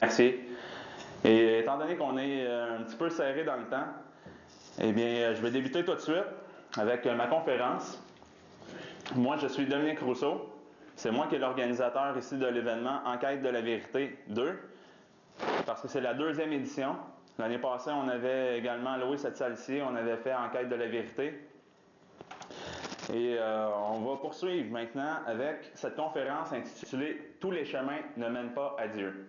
Merci. Et étant donné qu'on est un petit peu serré dans le temps, eh bien, je vais débuter tout de suite avec ma conférence. Moi, je suis Dominique Rousseau. C'est moi qui est l'organisateur ici de l'événement Enquête de la vérité 2, parce que c'est la deuxième édition. L'année passée, on avait également loué cette salle-ci, on avait fait Enquête de la vérité. Et on va poursuivre maintenant avec cette conférence intitulée « Tous les chemins ne mènent pas à Dieu ».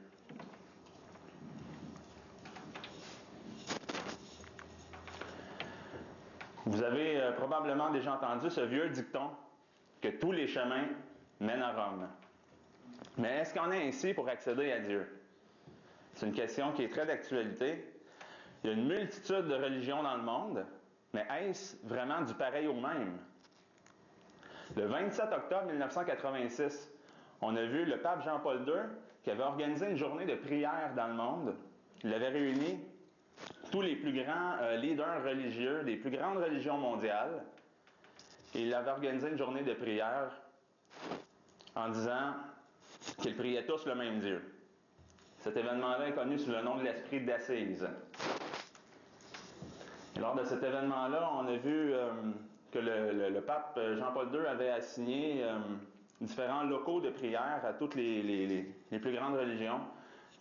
Vous avez probablement déjà entendu ce vieux dicton que tous les chemins mènent à Rome. Mais est-ce qu'il en est ainsi pour accéder à Dieu? C'est une question qui est très d'actualité. Il y a une multitude de religions dans le monde, mais est-ce vraiment du pareil au même? Le 27 octobre 1986, on a vu le pape Jean-Paul II qui avait organisé une journée de prière dans le monde. Il avait réuni tous les plus grands leaders religieux des plus grandes religions mondiales. Et il avait organisé une journée de prière en disant qu'ils priaient tous le même Dieu. Cet événement-là est connu sous le nom de l'Esprit d'Assise. Et lors de cet événement-là, on a vu que le pape Jean-Paul II avait assigné différents locaux de prière à toutes les plus grandes religions.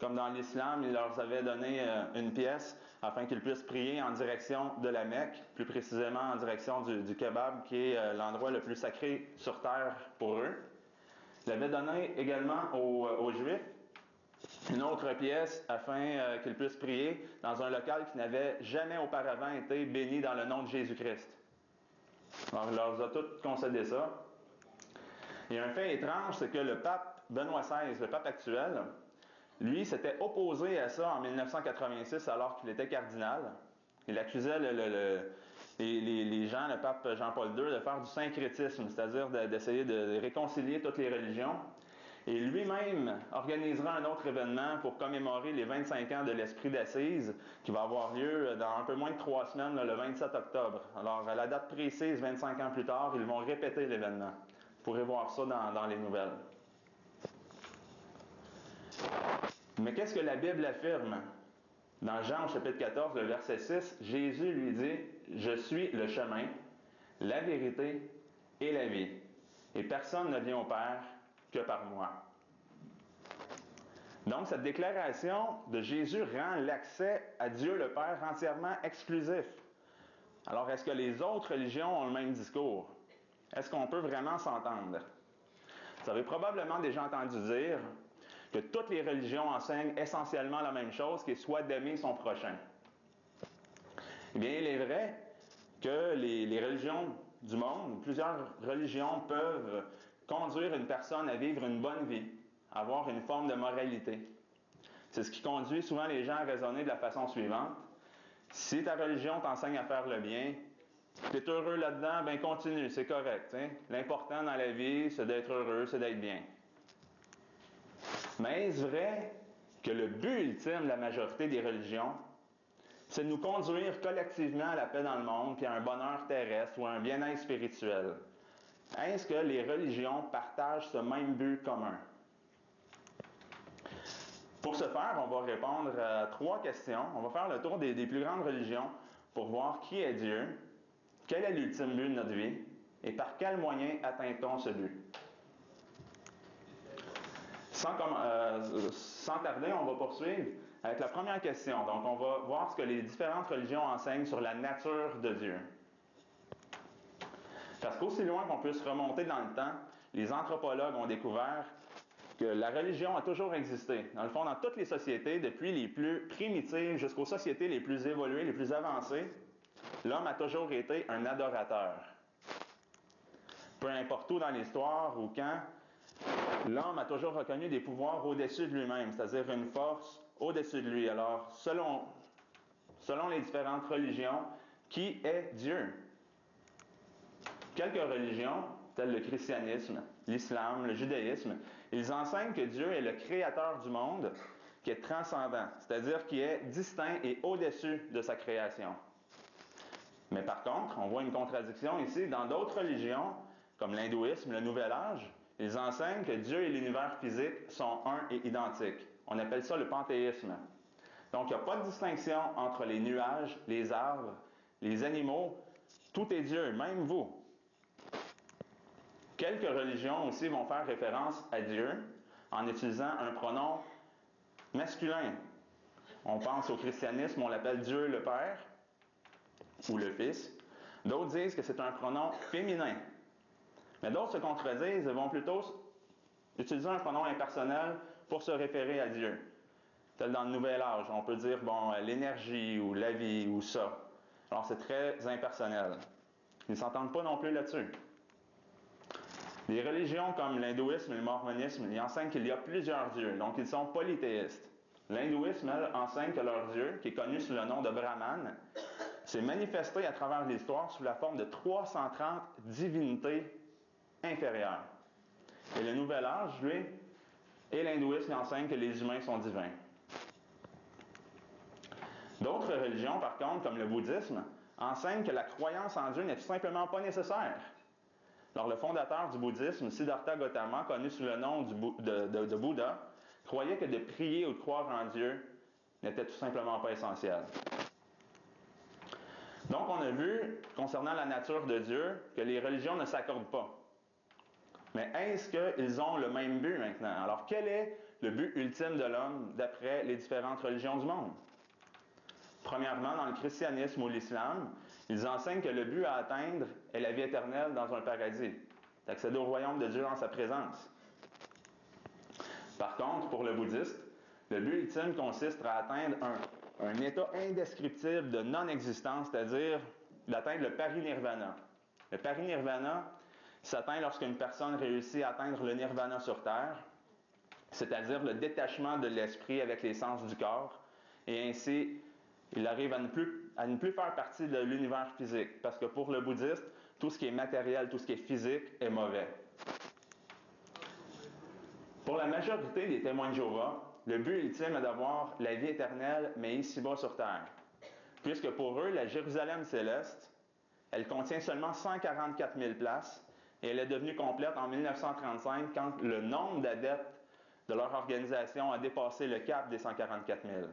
Comme dans l'islam, il leur avait donné une pièce afin qu'ils puissent prier en direction de la Mecque, plus précisément en direction du Kebab, qui est l'endroit le plus sacré sur terre pour eux. Il avait donné également aux Juifs une autre pièce afin qu'ils puissent prier dans un local qui n'avait jamais auparavant été béni dans le nom de Jésus-Christ. Alors, il leur a tous concédé ça. Et un fait étrange, c'est que le pape Benoît XVI, le pape actuel, lui, s'était opposé à ça en 1986 alors qu'il était cardinal. Il accusait les gens, le pape Jean-Paul II, de faire du syncrétisme, c'est-à-dire d'essayer de réconcilier toutes les religions. Et lui-même organisera un autre événement pour commémorer les 25 ans de l'Esprit d'Assise, qui va avoir lieu dans un peu moins de 3 semaines, le 27 octobre. Alors, à la date précise, 25 ans plus tard, ils vont répéter l'événement. Vous pourrez voir ça dans les nouvelles. Mais qu'est-ce que la Bible affirme? Dans Jean, chapitre 14, le verset 6, Jésus lui dit « Je suis le chemin, la vérité et la vie. Et personne ne vient au Père que par moi. » Donc, cette déclaration de Jésus rend l'accès à Dieu le Père entièrement exclusif. Alors, est-ce que les autres religions ont le même discours? Est-ce qu'on peut vraiment s'entendre? Vous avez probablement déjà entendu dire que toutes les religions enseignent essentiellement la même chose, qui est soit d'aimer son prochain. Eh bien, il est vrai que les religions du monde, plusieurs religions peuvent conduire une personne à vivre une bonne vie, à avoir une forme de moralité. C'est ce qui conduit souvent les gens à raisonner de la façon suivante. Si ta religion t'enseigne à faire le bien, tu es heureux là-dedans, bien continue, c'est correct. Hein? L'important dans la vie, c'est d'être heureux, c'est d'être bien. Mais est-ce vrai que le but ultime de la majorité des religions, c'est de nous conduire collectivement à la paix dans le monde, puis à un bonheur terrestre ou à un bien-être spirituel? Est-ce que les religions partagent ce même but commun? Pour ce faire, on va répondre à 3 questions. On va faire le tour des plus grandes religions pour voir qui est Dieu, quel est l'ultime but de notre vie et par quels moyens atteint-on ce but. Sans tarder, on va poursuivre avec la première question. Donc, on va voir ce que les différentes religions enseignent sur la nature de Dieu. Parce qu'aussi loin qu'on puisse remonter dans le temps, les anthropologues ont découvert que la religion a toujours existé. Dans le fond, dans toutes les sociétés, depuis les plus primitives jusqu'aux sociétés les plus évoluées, les plus avancées, l'homme a toujours été un adorateur. Peu importe où dans l'histoire ou quand, l'homme a toujours reconnu des pouvoirs au-dessus de lui-même, c'est-à-dire une force au-dessus de lui. Alors, selon les différentes religions, qui est Dieu? Quelques religions, telles le christianisme, l'islam, le judaïsme, ils enseignent que Dieu est le créateur du monde, qui est transcendant, c'est-à-dire qui est distinct et au-dessus de sa création. Mais par contre, on voit une contradiction ici. Dans d'autres religions, comme l'hindouisme, le Nouvel Âge, ils enseignent que Dieu et l'univers physique sont un et identiques. On appelle ça le panthéisme. Donc, il n'y a pas de distinction entre les nuages, les arbres, les animaux. Tout est Dieu, même vous. Quelques religions aussi vont faire référence à Dieu en utilisant un pronom masculin. On pense au christianisme, on l'appelle Dieu le Père ou le Fils. D'autres disent que c'est un pronom féminin. Mais d'autres se contredisent et vont plutôt utiliser un pronom impersonnel pour se référer à Dieu. Tel dans le Nouvel Âge, on peut dire l'énergie ou la vie ou ça. Alors c'est très impersonnel. Ils ne s'entendent pas non plus là-dessus. Les religions comme l'hindouisme et le mormonisme, ils enseignent qu'il y a plusieurs dieux, donc ils sont polythéistes. L'hindouisme, elle, enseigne que leur dieu, qui est connu sous le nom de Brahman, s'est manifesté à travers l'histoire sous la forme de 330 divinités inférieures. Et le Nouvel Âge, lui, et l'hindouisme enseignent que les humains sont divins. D'autres religions, par contre, comme le bouddhisme, enseignent que la croyance en Dieu n'est tout simplement pas nécessaire. Alors, le fondateur du bouddhisme, Siddhartha Gautama, connu sous le nom de Bouddha, croyait que de prier ou de croire en Dieu n'était tout simplement pas essentiel. Donc, on a vu, concernant la nature de Dieu, que les religions ne s'accordent pas. Mais est-ce qu'ils ont le même but maintenant? Alors, quel est le but ultime de l'homme d'après les différentes religions du monde? Premièrement, dans le christianisme ou l'islam, ils enseignent que le but à atteindre est la vie éternelle dans un paradis, d'accéder au royaume de Dieu en sa présence. Par contre, pour le bouddhiste, le but ultime consiste à atteindre un état indescriptible de non-existence, c'est-à-dire d'atteindre le parinirvana. Le parinirvana s'atteint lorsqu'une personne réussit à atteindre le nirvana sur Terre, c'est-à-dire le détachement de l'esprit avec les sens du corps, et ainsi il arrive à ne plus faire partie de l'univers physique, parce que pour le bouddhiste, tout ce qui est matériel, tout ce qui est physique est mauvais. Pour la majorité des témoins de Jéhovah, le but ultime est d'avoir la vie éternelle, mais ici-bas sur Terre. Puisque pour eux, la Jérusalem céleste, elle contient seulement 144 000 places, et elle est devenue complète en 1935 quand le nombre d'adeptes de leur organisation a dépassé le cap des 144 000.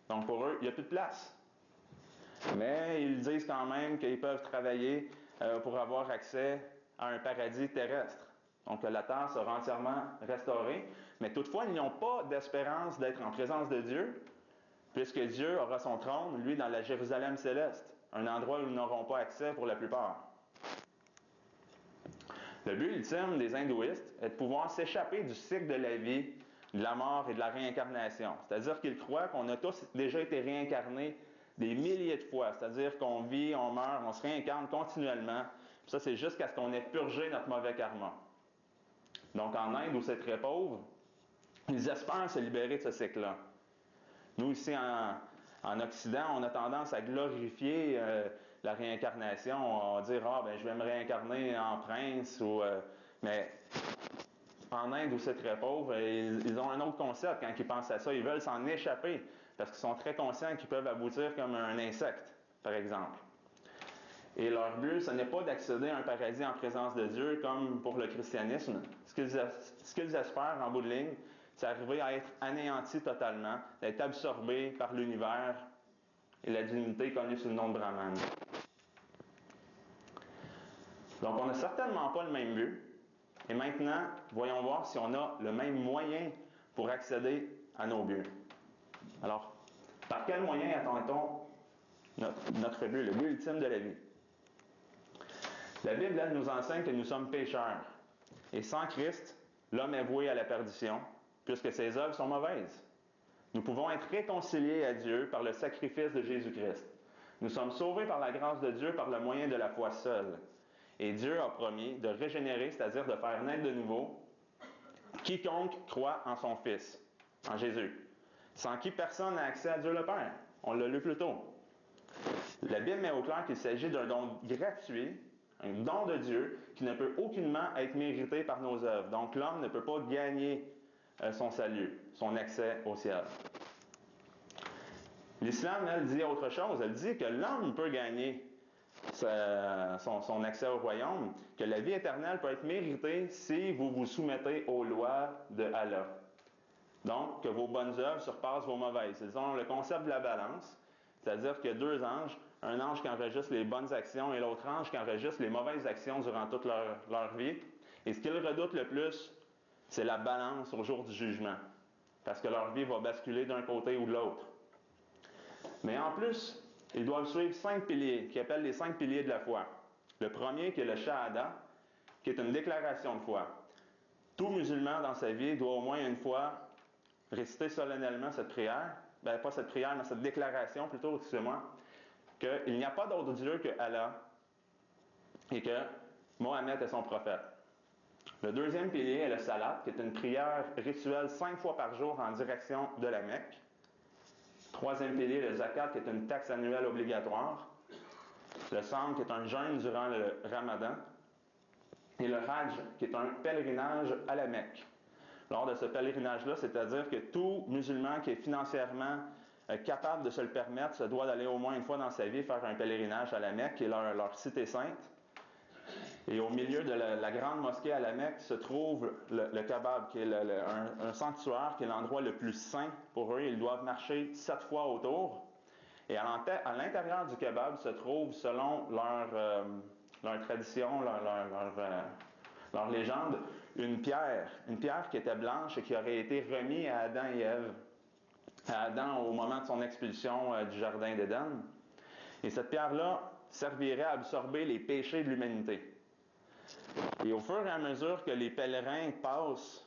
Donc pour eux, il n'y a plus de place. Mais ils disent quand même qu'ils peuvent travailler pour avoir accès à un paradis terrestre. Donc la terre sera entièrement restaurée. Mais toutefois, ils n'ont pas d'espérance d'être en présence de Dieu, puisque Dieu aura son trône, lui, dans la Jérusalem céleste, un endroit où ils n'auront pas accès pour la plupart. Le but ultime des hindouistes est de pouvoir s'échapper du cycle de la vie, de la mort et de la réincarnation. C'est-à-dire qu'ils croient qu'on a tous déjà été réincarnés des milliers de fois. C'est-à-dire qu'on vit, on meurt, on se réincarne continuellement. Puis ça, c'est jusqu'à ce qu'on ait purgé notre mauvais karma. Donc en Inde, où c'est très pauvre, ils espèrent se libérer de ce cycle-là. Nous, ici en Occident, on a tendance à glorifier la réincarnation. On va dire, je vais me réincarner en prince. Mais en Inde, où c'est très pauvre, ils ont un autre concept quand ils pensent à ça. Ils veulent s'en échapper parce qu'ils sont très conscients qu'ils peuvent aboutir comme un insecte, par exemple. Et leur but, ce n'est pas d'accéder à un paradis en présence de Dieu comme pour le christianisme. Ce qu'ils espèrent en bout de ligne, c'est arriver à être anéantis totalement, d'être absorbés par l'univers et la divinité connue sous le nom de Brahman. Donc on n'a certainement pas le même but. Et maintenant, voyons voir si on a le même moyen pour accéder à nos buts. Alors, par quel moyen attend-on notre but, le but ultime de la vie? La Bible, elle, nous enseigne que nous sommes pécheurs. Et sans Christ, l'homme est voué à la perdition, puisque ses œuvres sont mauvaises. Nous pouvons être réconciliés à Dieu par le sacrifice de Jésus-Christ. Nous sommes sauvés par la grâce de Dieu par le moyen de la foi seule. Et Dieu a promis de régénérer, c'est-à-dire de faire naître de nouveau, quiconque croit en son Fils, en Jésus, sans qui personne n'a accès à Dieu le Père. On l'a lu plus tôt. La Bible met au clair qu'il s'agit d'un don gratuit, un don de Dieu qui ne peut aucunement être mérité par nos œuvres. Donc l'homme ne peut pas gagner son salut, son accès au ciel. L'islam, elle, dit autre chose. Elle dit que l'homme peut gagner son accès au royaume, que la vie éternelle peut être méritée si vous vous soumettez aux lois de Allah. Donc, que vos bonnes œuvres surpassent vos mauvaises. Ils ont le concept de la balance, c'est-à-dire qu'il y a deux anges, un ange qui enregistre les bonnes actions et l'autre ange qui enregistre les mauvaises actions durant toute leur vie. Et ce qu'ils redoutent le plus, c'est la balance au jour du jugement, parce que leur vie va basculer d'un côté ou de l'autre. Mais en plus, ils doivent suivre 5 piliers, qui appellent les 5 piliers de la foi. Le premier, qui est le Shahada, qui est une déclaration de foi. Tout musulman dans sa vie doit au moins une fois réciter solennellement cette prière, pas cette prière, mais cette déclaration plutôt, excusez-moi, qu'il n'y a pas d'autre Dieu que Allah et que Mohammed est son prophète. Le deuxième pilier est le Salat, qui est une prière rituelle 5 fois par jour en direction de la Mecque. Troisième pilier, le Zakat, qui est une taxe annuelle obligatoire. Le Sam, qui est un jeûne durant le Ramadan. Et le Hajj, qui est un pèlerinage à la Mecque. Lors de ce pèlerinage-là, c'est-à-dire que tout musulman qui est financièrement capable de se le permettre se doit d'aller au moins une fois dans sa vie faire un pèlerinage à la Mecque, qui est leur cité sainte. Et au milieu de la grande mosquée à la Mecque se trouve le Kaaba, qui est un sanctuaire, qui est l'endroit le plus saint pour eux. Ils doivent marcher 7 fois autour. Et à l'intérieur du Kaaba se trouve, selon leur tradition, leur légende, une pierre qui était blanche et qui aurait été remise à Adam et Ève, à Adam au moment de son expulsion du Jardin d'Éden. Et cette pierre-là servirait à absorber les péchés de l'humanité. Et au fur et à mesure que les pèlerins passent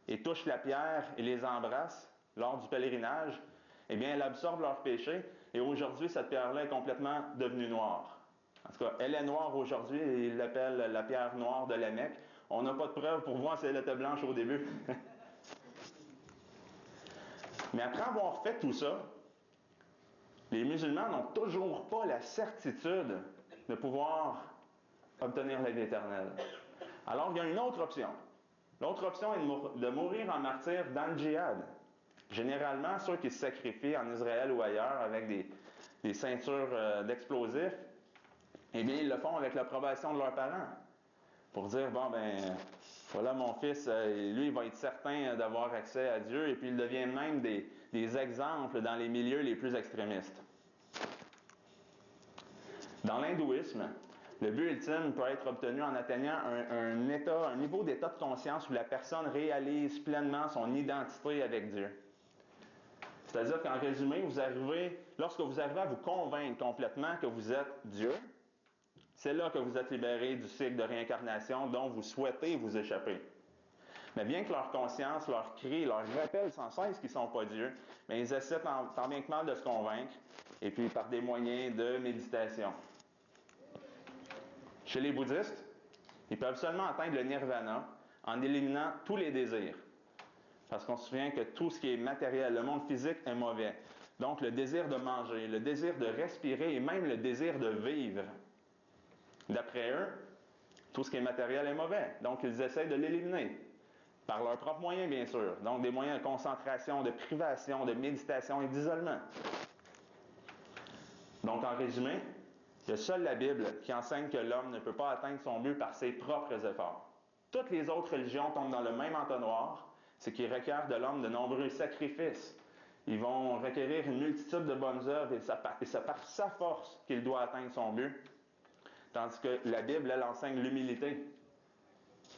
et touchent la pierre et les embrassent lors du pèlerinage, eh bien, elle absorbe leurs péchés. Et aujourd'hui, cette pierre-là est complètement devenue noire. En tout cas, elle est noire aujourd'hui et ils l'appellent la pierre noire de la Mecque. On n'a pas de preuve pour voir si elle était blanche au début. Mais après avoir fait tout ça, les musulmans n'ont toujours pas la certitude de pouvoir obtenir la vie éternelle. Alors, il y a une autre option. L'autre option est de mourir en martyr dans le djihad. Généralement, ceux qui se sacrifient en Israël ou ailleurs avec des ceintures d'explosifs, eh bien, ils le font avec l'approbation de leurs parents. Pour dire, bon, ben, voilà mon fils, lui, il va être certain d'avoir accès à Dieu, et puis il devient même des exemples dans les milieux les plus extrémistes. Dans l'hindouisme, le but ultime peut être obtenu en atteignant un niveau d'état de conscience où la personne réalise pleinement son identité avec Dieu. C'est-à-dire qu'en résumé, lorsque vous arrivez à vous convaincre complètement que vous êtes Dieu, c'est là que vous êtes libéré du cycle de réincarnation dont vous souhaitez vous échapper. Mais bien que leur conscience leur crie, leur rappelle sans cesse qu'ils ne sont pas Dieu, mais ils essaient tant bien que mal de se convaincre, et puis par des moyens de méditation. Chez les bouddhistes, ils peuvent seulement atteindre le nirvana en éliminant tous les désirs. Parce qu'on se souvient que tout ce qui est matériel, le monde physique est mauvais. Donc le désir de manger, le désir de respirer et même le désir de vivre. D'après eux, tout ce qui est matériel est mauvais. Donc ils essaient de l'éliminer. Par leurs propres moyens, bien sûr. Donc des moyens de concentration, de privation, de méditation et d'isolement. Donc en résumé, il y a seule la Bible qui enseigne que l'homme ne peut pas atteindre son but par ses propres efforts. Toutes les autres religions tombent dans le même entonnoir, c'est qu'ils requièrent de l'homme de nombreux sacrifices. Ils vont requérir une multitude de bonnes œuvres et c'est par sa force qu'il doit atteindre son but. Tandis que la Bible, elle enseigne l'humilité,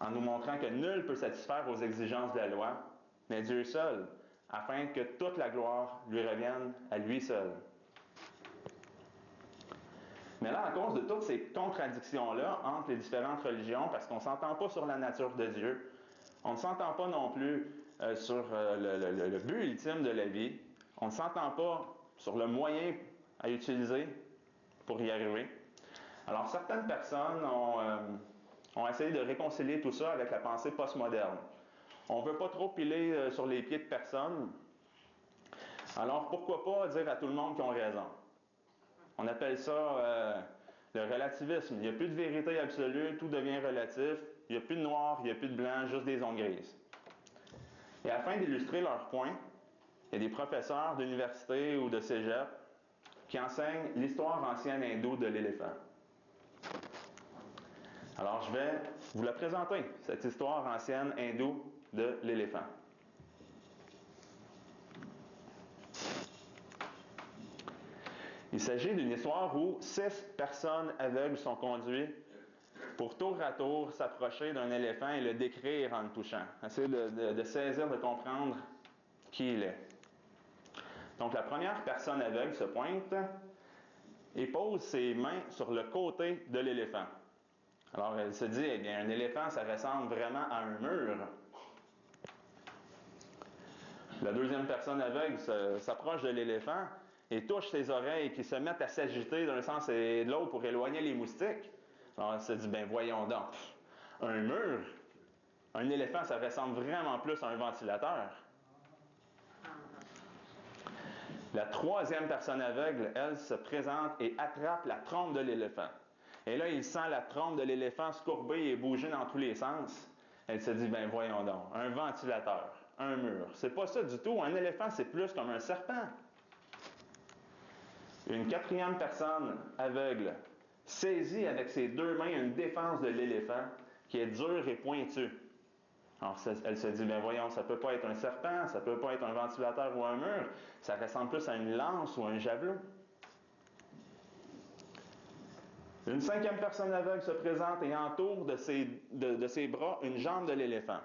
en nous montrant que nul ne peut satisfaire aux exigences de la loi, mais Dieu seul, afin que toute la gloire lui revienne à lui seul. Mais là, à cause de toutes ces contradictions-là entre les différentes religions, parce qu'on ne s'entend pas sur la nature de Dieu, on ne s'entend pas non plus sur le but ultime de la vie, on ne s'entend pas sur le moyen à utiliser pour y arriver. Alors, certaines personnes ont essayé de réconcilier tout ça avec la pensée postmoderne. On ne veut pas trop piler sur les pieds de personne, alors pourquoi pas dire à tout le monde qu'ils ont raison? On appelle ça le relativisme. Il n'y a plus de vérité absolue, tout devient relatif. Il n'y a plus de noir, il n'y a plus de blanc, juste des zones grises. Et afin d'illustrer leur point, il y a des professeurs d'université ou de cégep qui enseignent l'histoire ancienne hindoue de l'éléphant. Alors je vais vous la présenter, cette histoire ancienne hindoue de l'éléphant. Il s'agit d'une histoire où 6 personnes aveugles sont conduites pour tour à tour s'approcher d'un éléphant et le décrire en le touchant. Essayer de saisir, de comprendre qui il est. Donc la première personne aveugle se pointe et pose ses mains sur le côté de l'éléphant. Alors elle se dit, eh bien, un éléphant, ça ressemble vraiment à un mur. La deuxième personne aveugle s'approche de l'éléphant et touche ses oreilles qui se mettent à s'agiter d'un sens et de l'autre pour éloigner les moustiques. Alors elle se dit, ben voyons donc, un mur, un éléphant, ça ressemble vraiment plus à un ventilateur. La troisième personne aveugle, elle, se présente et attrape la trompe de l'éléphant. Et là, il sent la trompe de l'éléphant se courber et bouger dans tous les sens. Elle se dit, ben voyons donc, un ventilateur, un mur. C'est pas ça du tout. Un éléphant, c'est plus comme un serpent. Une quatrième personne aveugle saisit avec ses deux mains une défense de l'éléphant qui est dure et pointue. Alors, elle se dit, ben voyons, ça peut pas être un serpent, ça peut pas être un ventilateur ou un mur, ça ressemble plus à une lance ou un javelot. Une cinquième personne aveugle se présente et entoure de ses bras une jambe de l'éléphant.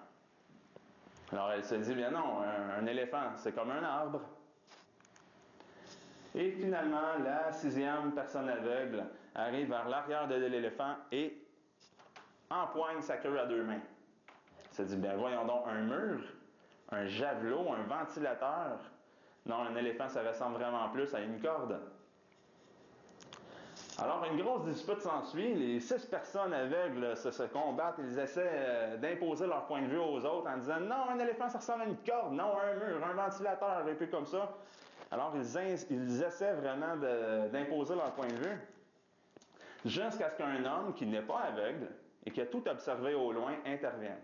Alors elle se dit, bien non, un éléphant, c'est comme un arbre. Et finalement, la sixième personne aveugle arrive vers l'arrière de l'éléphant et empoigne sa queue à deux mains. Elle se dit, bien voyons donc, un mur, un javelot, un ventilateur. Non, un éléphant, ça ressemble vraiment plus à une corde. Alors, une grosse dispute s'ensuit. Les 6 personnes aveugles se combattent. Ils essaient d'imposer leur point de vue aux autres en disant « Non, un éléphant, ça ressemble à une corde. Non, un mur, un ventilateur. » Et puis comme ça. Alors, ils essaient vraiment d'imposer leur point de vue. Jusqu'à ce qu'un homme qui n'est pas aveugle et qui a tout observé au loin intervienne.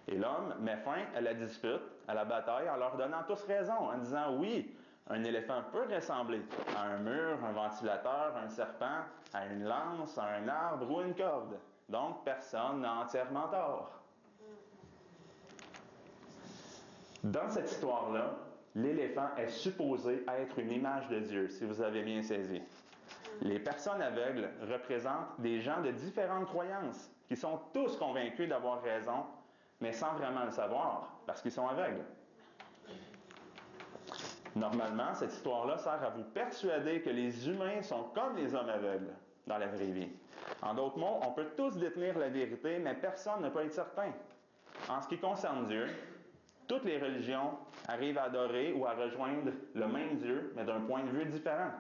Et l'homme met fin à la dispute, à la bataille, en leur donnant tous raison, en disant « Oui, un éléphant peut ressembler à un mur, un ventilateur, un serpent, à une lance, à un arbre ou une corde. Donc, personne n'a entièrement tort. » Dans cette histoire-là, l'éléphant est supposé être une image de Dieu, si vous avez bien saisi. Les personnes aveugles représentent des gens de différentes croyances, qui sont tous convaincus d'avoir raison, mais sans vraiment le savoir, parce qu'ils sont aveugles. Normalement, cette histoire-là sert à vous persuader que les humains sont comme les hommes aveugles dans la vraie vie. En d'autres mots, on peut tous détenir la vérité, mais personne ne peut être certain. En ce qui concerne Dieu, toutes les religions arrivent à adorer ou à rejoindre le même Dieu, mais d'un point de vue différent.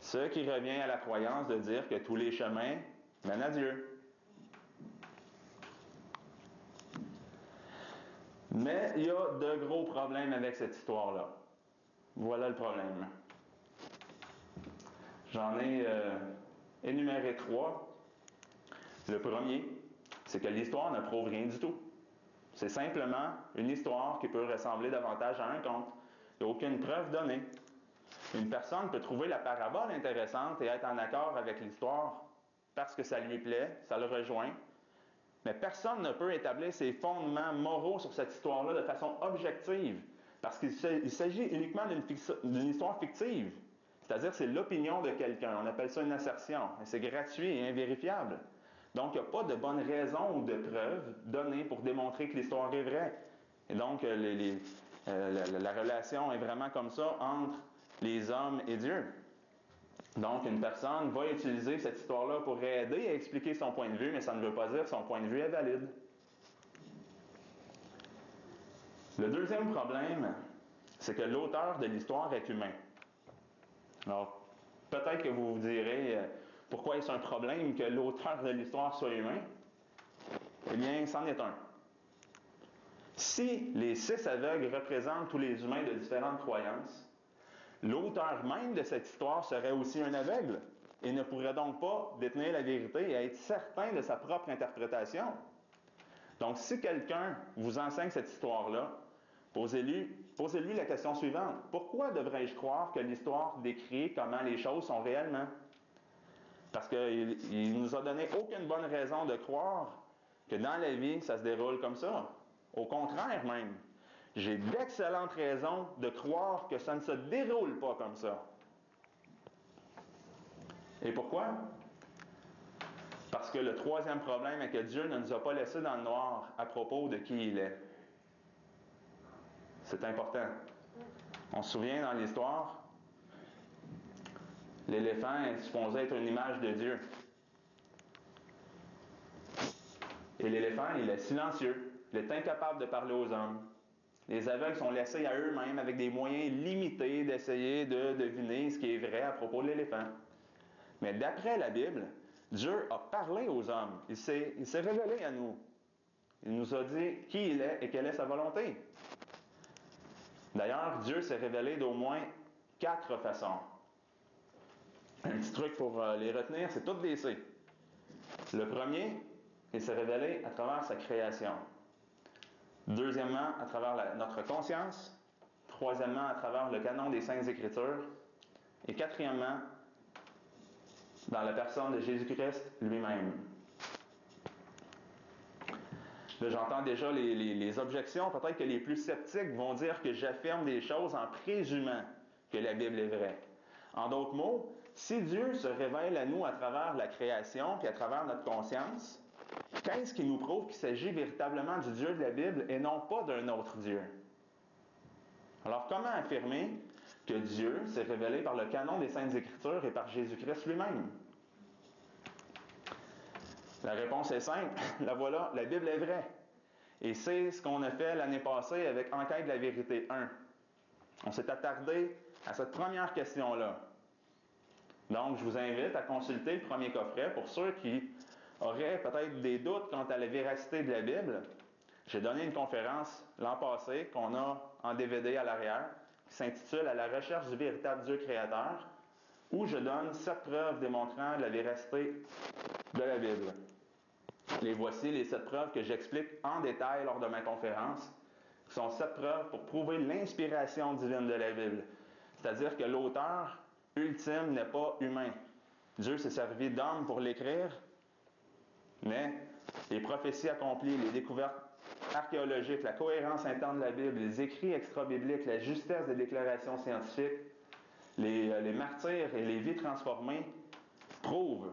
Ce qui revient à la croyance de dire que tous les chemins mènent à Dieu. Mais il y a de gros problèmes avec cette histoire-là. Voilà le problème. J'en ai énuméré 3. Le premier, c'est que l'histoire ne prouve rien du tout. C'est simplement une histoire qui peut ressembler davantage à un conte. Il n'y a aucune preuve donnée. Une personne peut trouver la parabole intéressante et être en accord avec l'histoire parce que ça lui plaît, ça le rejoint. Mais personne ne peut établir ses fondements moraux sur cette histoire-là de façon objective. Parce qu'il s'agit uniquement d'une histoire fictive. C'est-à-dire c'est l'opinion de quelqu'un. On appelle ça une assertion. Et c'est gratuit et invérifiable. Donc, il n'y a pas de bonne raison ou de preuve donnée pour démontrer que l'histoire est vraie. Et donc, la relation est vraiment comme ça entre les hommes et Dieu. Donc, une personne va utiliser cette histoire-là pour aider à expliquer son point de vue, mais ça ne veut pas dire que son point de vue est valide. Le deuxième problème, c'est que l'auteur de l'histoire est humain. Alors, peut-être que vous vous direz, pourquoi est-ce un problème que l'auteur de l'histoire soit humain? Eh bien, c'en est un. Si les 6 aveugles représentent tous les humains de différentes croyances, l'auteur même de cette histoire serait aussi un aveugle et ne pourrait donc pas détenir la vérité et être certain de sa propre interprétation. Donc, si quelqu'un vous enseigne cette histoire-là, posez-lui la question suivante. Pourquoi devrais-je croire que l'histoire décrit comment les choses sont réellement? Parce qu'il ne nous a donné aucune bonne raison de croire que dans la vie, ça se déroule comme ça. Au contraire même, j'ai d'excellentes raisons de croire que ça ne se déroule pas comme ça. Et pourquoi? Parce que le troisième problème est que Dieu ne nous a pas laissés dans le noir à propos de qui il est. C'est important. On se souvient dans l'histoire, l'éléphant est supposé être une image de Dieu. Et l'éléphant, il est silencieux. Il est incapable de parler aux hommes. Les aveugles sont laissés à eux-mêmes avec des moyens limités d'essayer de deviner ce qui est vrai à propos de l'éléphant. Mais d'après la Bible, Dieu a parlé aux hommes. Il s'est révélé à nous. Il nous a dit qui il est et quelle est sa volonté. D'ailleurs, Dieu s'est révélé d'au moins 4 façons. Un petit truc pour les retenir, c'est toutes des C. Le premier, il s'est révélé à travers sa création. Deuxièmement, à travers notre conscience. Troisièmement, à travers le canon des Saintes Écritures. Et quatrièmement, dans la personne de Jésus-Christ lui-même. Là, j'entends déjà les objections. Peut-être que les plus sceptiques vont dire que j'affirme des choses en présumant que la Bible est vraie. En d'autres mots, si Dieu se révèle à nous à travers la création puis à travers notre conscience, qu'est-ce qui nous prouve qu'il s'agit véritablement du Dieu de la Bible et non pas d'un autre Dieu? Alors, comment affirmer que Dieu s'est révélé par le canon des Saintes Écritures et par Jésus-Christ lui-même? La réponse est simple, la voilà, la Bible est vraie. Et c'est ce qu'on a fait l'année passée avec Enquête de la vérité 1. On s'est attardé à cette première question-là. Donc, je vous invite à consulter le premier coffret pour ceux qui auraient peut-être des doutes quant à la véracité de la Bible. J'ai donné une conférence l'an passé qu'on a en DVD à l'arrière qui s'intitule « À la recherche du véritable Dieu créateur » où je donne 7 preuves démontrant la véracité de la Bible. Les voici, les 7 preuves que j'explique en détail lors de ma conférence, qui sont 7 preuves pour prouver l'inspiration divine de la Bible. C'est-à-dire que l'auteur ultime n'est pas humain. Dieu s'est servi d'homme pour l'écrire, mais les prophéties accomplies, les découvertes archéologiques, la cohérence interne de la Bible, les écrits extra-bibliques, la justesse des déclarations scientifiques, les martyrs et les vies transformées prouvent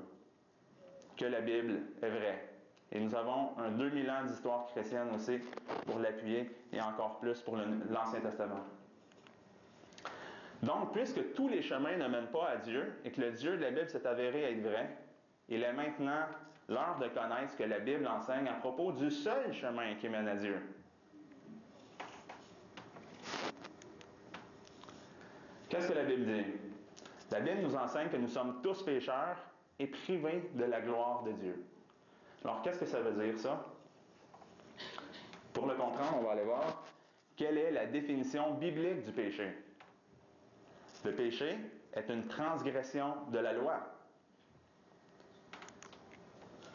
que la Bible est vraie. Et nous avons un 2000 ans d'histoire chrétienne aussi pour l'appuyer et encore plus pour l'Ancien Testament. Donc, puisque tous les chemins ne mènent pas à Dieu et que le Dieu de la Bible s'est avéré être vrai, il est maintenant l'heure de connaître ce que la Bible enseigne à propos du seul chemin qui mène à Dieu. Qu'est-ce que la Bible dit? La Bible nous enseigne que nous sommes tous pécheurs et privés de la gloire de Dieu. Alors, qu'est-ce que ça veut dire, ça? Pour le comprendre, on va aller voir quelle est la définition biblique du péché. Le péché est une transgression de la loi.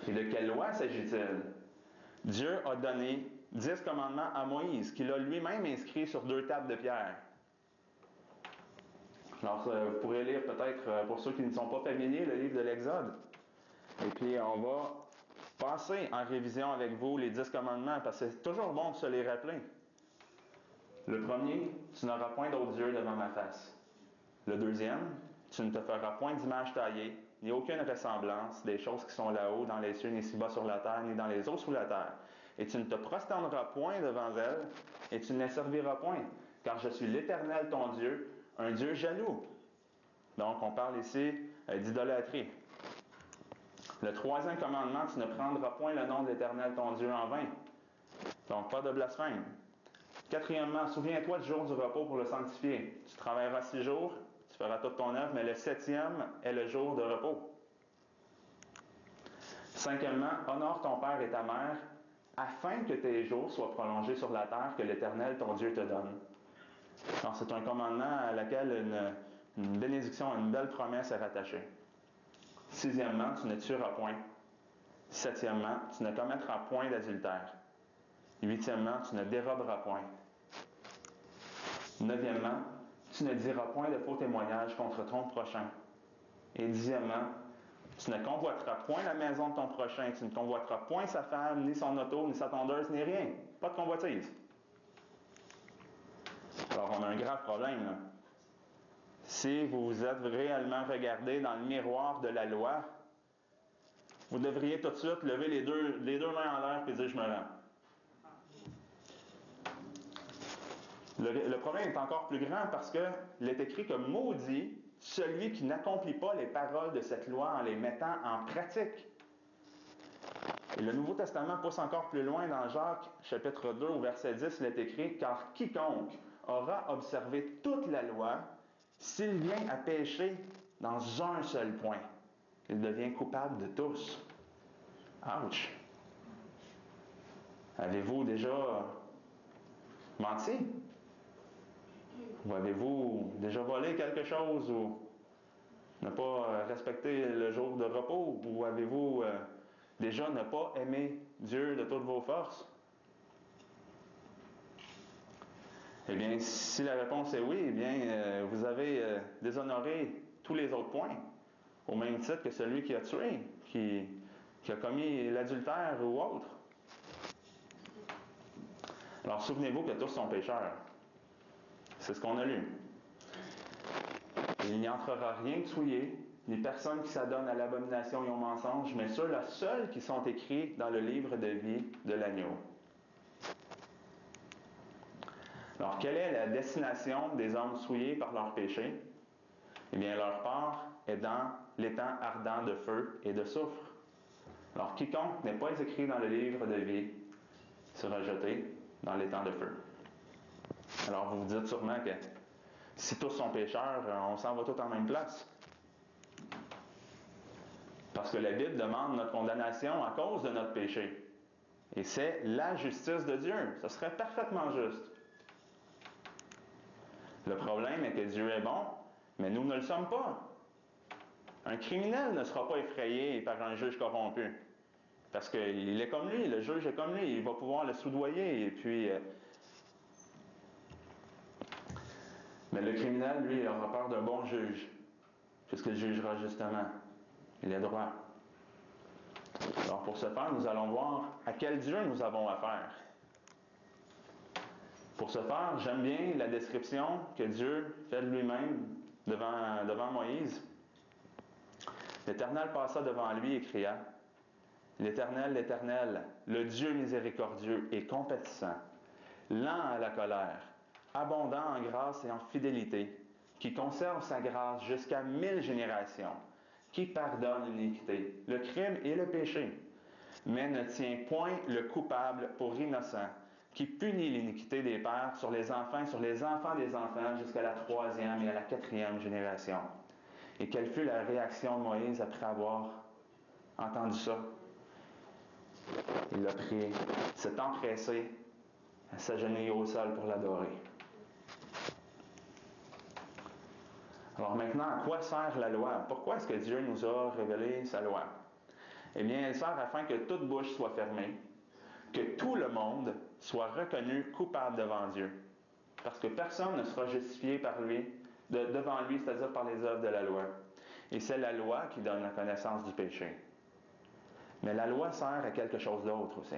Et de quelle loi s'agit-il? Dieu a donné 10 commandements à Moïse, qu'il a lui-même inscrit sur 2 tables de pierre. Alors, vous pourrez lire peut-être, pour ceux qui ne sont pas familiers, le livre de l'Exode. Et puis, on va passer en révision avec vous les 10 commandements, parce que c'est toujours bon de se les rappeler. Le premier, tu n'auras point d'autre Dieu devant ma face. Le deuxième, tu ne te feras point d'image taillée, ni aucune ressemblance des choses qui sont là-haut, dans les cieux, ni si bas sur la terre, ni dans les eaux sous la terre. Et tu ne te prosterneras point devant elles, et tu ne les serviras point, car je suis l'Éternel ton Dieu, un Dieu jaloux. Donc, on parle ici d'idolâtrie. Le troisième commandement, tu ne prendras point le nom de l'Éternel ton Dieu en vain. Donc, pas de blasphème. Quatrièmement, souviens-toi du jour du repos pour le sanctifier. Tu travailleras 6 jours, tu feras toute ton œuvre, mais le 7e est le jour de repos. Cinquièmement, honore ton père et ta mère, afin que tes jours soient prolongés sur la terre que l'Éternel, ton Dieu, te donne. Alors, c'est un commandement à laquelle une bénédiction, une belle promesse est rattachée. Sixièmement, tu ne tueras point. Septièmement, tu ne commettras point d'adultère. Huitièmement, tu ne déroberas point. Neuvièmement, tu ne diras point de faux témoignages contre ton prochain. Et dixièmement, tu ne convoiteras point la maison de ton prochain, tu ne convoiteras point sa femme, ni son auto, ni sa tondeuse, ni rien. Pas de convoitise. Alors, on a un grave problème, là. si vous vous êtes réellement regardé dans le miroir de la loi, vous devriez tout de suite lever les deux mains en l'air et dire « je me rends ». Le problème est encore plus grand parce qu'il est écrit que maudit celui qui n'accomplit pas les paroles de cette loi en les mettant en pratique. Et le Nouveau Testament pousse encore plus loin dans Jacques, chapitre 2, au verset 10, il est écrit « Car quiconque aura observé toute la loi, s'il vient à pécher dans un seul point, il devient coupable de tous. » Ouch! Avez-vous déjà menti? Ou avez-vous déjà volé quelque chose ou ne pas respecté le jour de repos? Ou avez-vous déjà ne pas aimé Dieu de toutes vos forces? Eh bien, si la réponse est oui, eh bien, vous avez déshonoré tous les autres points, au même titre que celui qui a tué, qui a commis l'adultère ou autre. Alors, souvenez-vous que tous sont pécheurs. C'est ce qu'on a lu. Il n'y entrera rien de souillé, ni personne qui s'adonne à l'abomination et au mensonge, mais ceux-là seuls qui sont écrits dans le livre de vie de l'agneau. Alors, quelle est la destination des hommes souillés par leurs péchés? Eh bien, leur part est dans l'étang ardent de feu et de soufre. Alors, quiconque n'est pas écrit dans le livre de vie sera jeté dans l'étang de feu. Alors, vous vous dites sûrement que si tous sont pécheurs, on s'en va tous en même place. Parce que la Bible demande notre condamnation à cause de notre péché. Et c'est la justice de Dieu. Ce serait parfaitement juste. Le problème est que Dieu est bon, mais nous ne le sommes pas. Un criminel ne sera pas effrayé par un juge corrompu. Parce qu'il est comme lui, le juge est comme lui, il va pouvoir le soudoyer. Et puis, mais le criminel, lui, il aura peur d'un bon juge, puisqu'il jugera justement. Il est droit. Alors, pour ce faire, nous allons voir à quel Dieu nous avons affaire. Pour ce faire, j'aime bien la description que Dieu fait de lui-même devant Moïse. L'Éternel passa devant lui et cria, « L'Éternel, l'Éternel, le Dieu miséricordieux et compatissant, lent à la colère, abondant en grâce et en fidélité, qui conserve sa grâce jusqu'à 1000 générations, qui pardonne l'iniquité, le crime et le péché, mais ne tient point le coupable pour innocent, qui punit l'iniquité des pères sur les enfants des enfants, jusqu'à la 3e et à la 4e génération. » Et quelle fut la réaction de Moïse après avoir entendu ça? Il a prié, s'est empressé à s'agenouiller au sol pour l'adorer. Alors maintenant, à quoi sert la loi? Pourquoi est-ce que Dieu nous a révélé sa loi? Eh bien, elle sert afin que toute bouche soit fermée, que tout le monde soit reconnu coupable devant Dieu. Parce que personne ne sera justifié devant lui, c'est-à-dire par les œuvres de la loi. Et c'est la loi qui donne la connaissance du péché. Mais la loi sert à quelque chose d'autre aussi.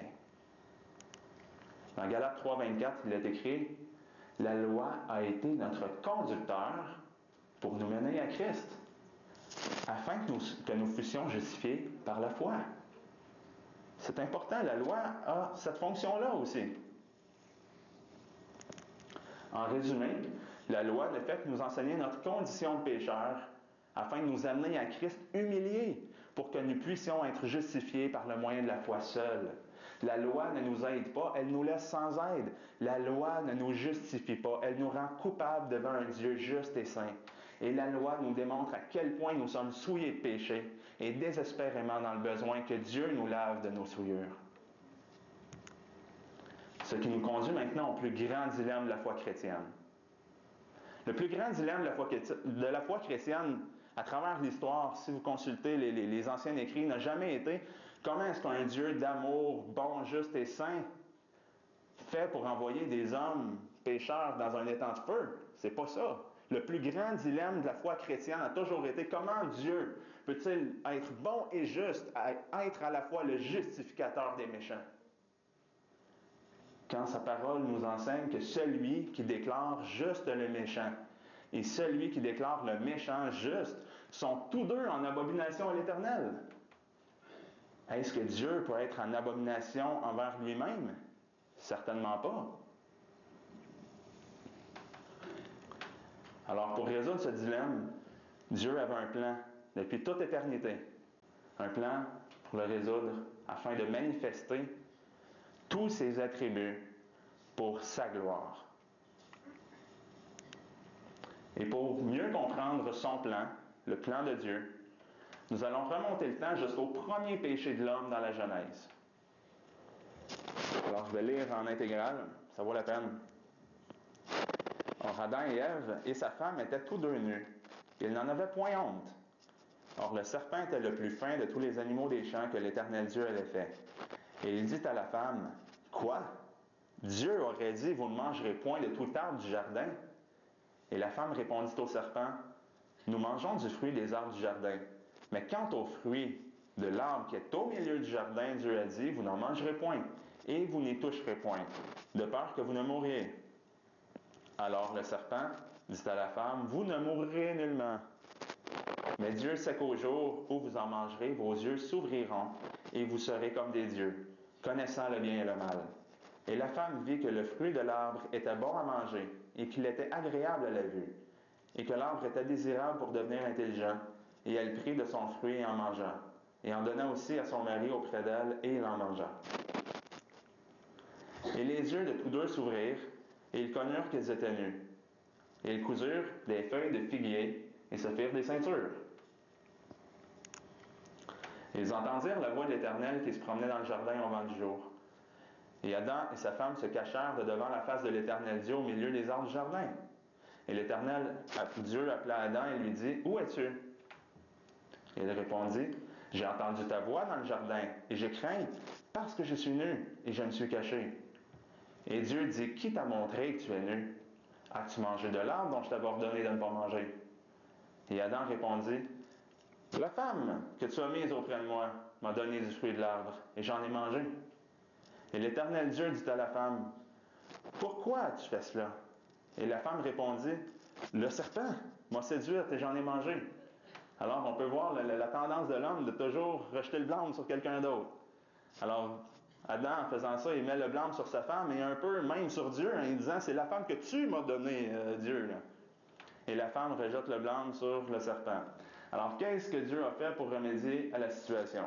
Dans Galates 3,24, il est écrit « La loi a été notre conducteur pour nous mener à Christ, afin que nous fussions justifiés par la foi. » C'est important, la loi a cette fonction-là aussi. En résumé, la loi ne fait que nous enseigner notre condition de pécheur afin de nous amener à Christ humilié pour que nous puissions être justifiés par le moyen de la foi seule. La loi ne nous aide pas, elle nous laisse sans aide. La loi ne nous justifie pas, elle nous rend coupables devant un Dieu juste et saint. Et la loi nous démontre à quel point nous sommes souillés de péché et désespérément dans le besoin que Dieu nous lave de nos souillures. Ce qui nous conduit maintenant au plus grand dilemme de la foi chrétienne. Le plus grand dilemme de la foi chrétienne, à travers l'histoire, si vous consultez les anciens écrits, n'a jamais été comment est-ce qu'un Dieu d'amour, bon, juste et saint, fait pour envoyer des hommes pécheurs dans un étang de feu. C'est pas ça. Le plus grand dilemme de la foi chrétienne a toujours été comment Dieu peut-il être bon et juste, être à la fois le justificateur des méchants? Quand sa parole nous enseigne que celui qui déclare juste le méchant et celui qui déclare le méchant juste sont tous deux en abomination à l'Éternel. Est-ce que Dieu peut être en abomination envers lui-même? Certainement pas. Alors, pour résoudre ce dilemme, Dieu avait un plan depuis toute éternité. Un plan pour le résoudre afin de manifester tous ses attributs pour sa gloire. Et pour mieux comprendre son plan, le plan de Dieu, nous allons remonter le temps jusqu'au premier péché de l'homme dans la Genèse. Alors, je vais lire en intégrale, ça vaut la peine. Or, Adam et Ève et sa femme étaient tous deux nus. Ils n'en avaient point honte. Or, le serpent était le plus fin de tous les animaux des champs que l'Éternel Dieu avait fait. Et il dit à la femme, « Quoi? Dieu aurait dit, vous ne mangerez point de tout arbre du jardin. » Et la femme répondit au serpent, « Nous mangeons du fruit des arbres du jardin. Mais quant au fruit de l'arbre qui est au milieu du jardin, Dieu a dit, vous n'en mangerez point, et vous n'y toucherez point, de peur que vous ne mouriez. » Alors le serpent dit à la femme, « Vous ne mourrez nullement. Mais Dieu sait qu'au jour où vous en mangerez, vos yeux s'ouvriront, et vous serez comme des dieux, connaissant le bien et le mal. » Et la femme vit que le fruit de l'arbre était bon à manger, et qu'il était agréable à la vue, et que l'arbre était désirable pour devenir intelligent, et elle prit de son fruit et en mangea, et en donna aussi à son mari auprès d'elle, et il en mangea. Et les yeux de tous deux s'ouvrirent, et ils connurent qu'ils étaient nus. Et ils cousirent des feuilles de figuier, et se firent des ceintures. Ils entendirent la voix de l'Éternel qui se promenait dans le jardin au vent du jour. Et Adam et sa femme se cachèrent de devant la face de l'Éternel Dieu au milieu des arbres du jardin. Et l'Éternel, Dieu appela Adam et lui dit, « Où es-tu? » Et il répondit, « J'ai entendu ta voix dans le jardin, et j'ai craint, parce que je suis nu, et je me suis caché. » Et Dieu dit, « Qui t'a montré que tu es nu? As-tu mangé de l'arbre dont je t'avais ordonné de ne pas manger? » Et Adam répondit, « La femme que tu as mise auprès de moi m'a donné du fruit de l'arbre, et j'en ai mangé. » Et l'Éternel Dieu dit à la femme, « Pourquoi as-tu fait cela? » Et la femme répondit, « Le serpent m'a séduite et j'en ai mangé. » Alors on peut voir la tendance de l'homme de toujours rejeter le blâme sur quelqu'un d'autre. Alors Adam, en faisant ça, il met le blâme sur sa femme et un peu même sur Dieu, en disant, « C'est la femme que tu m'as donnée, Dieu. » Et la femme rejette le blâme sur le serpent. Alors qu'est-ce que Dieu a fait pour remédier à la situation?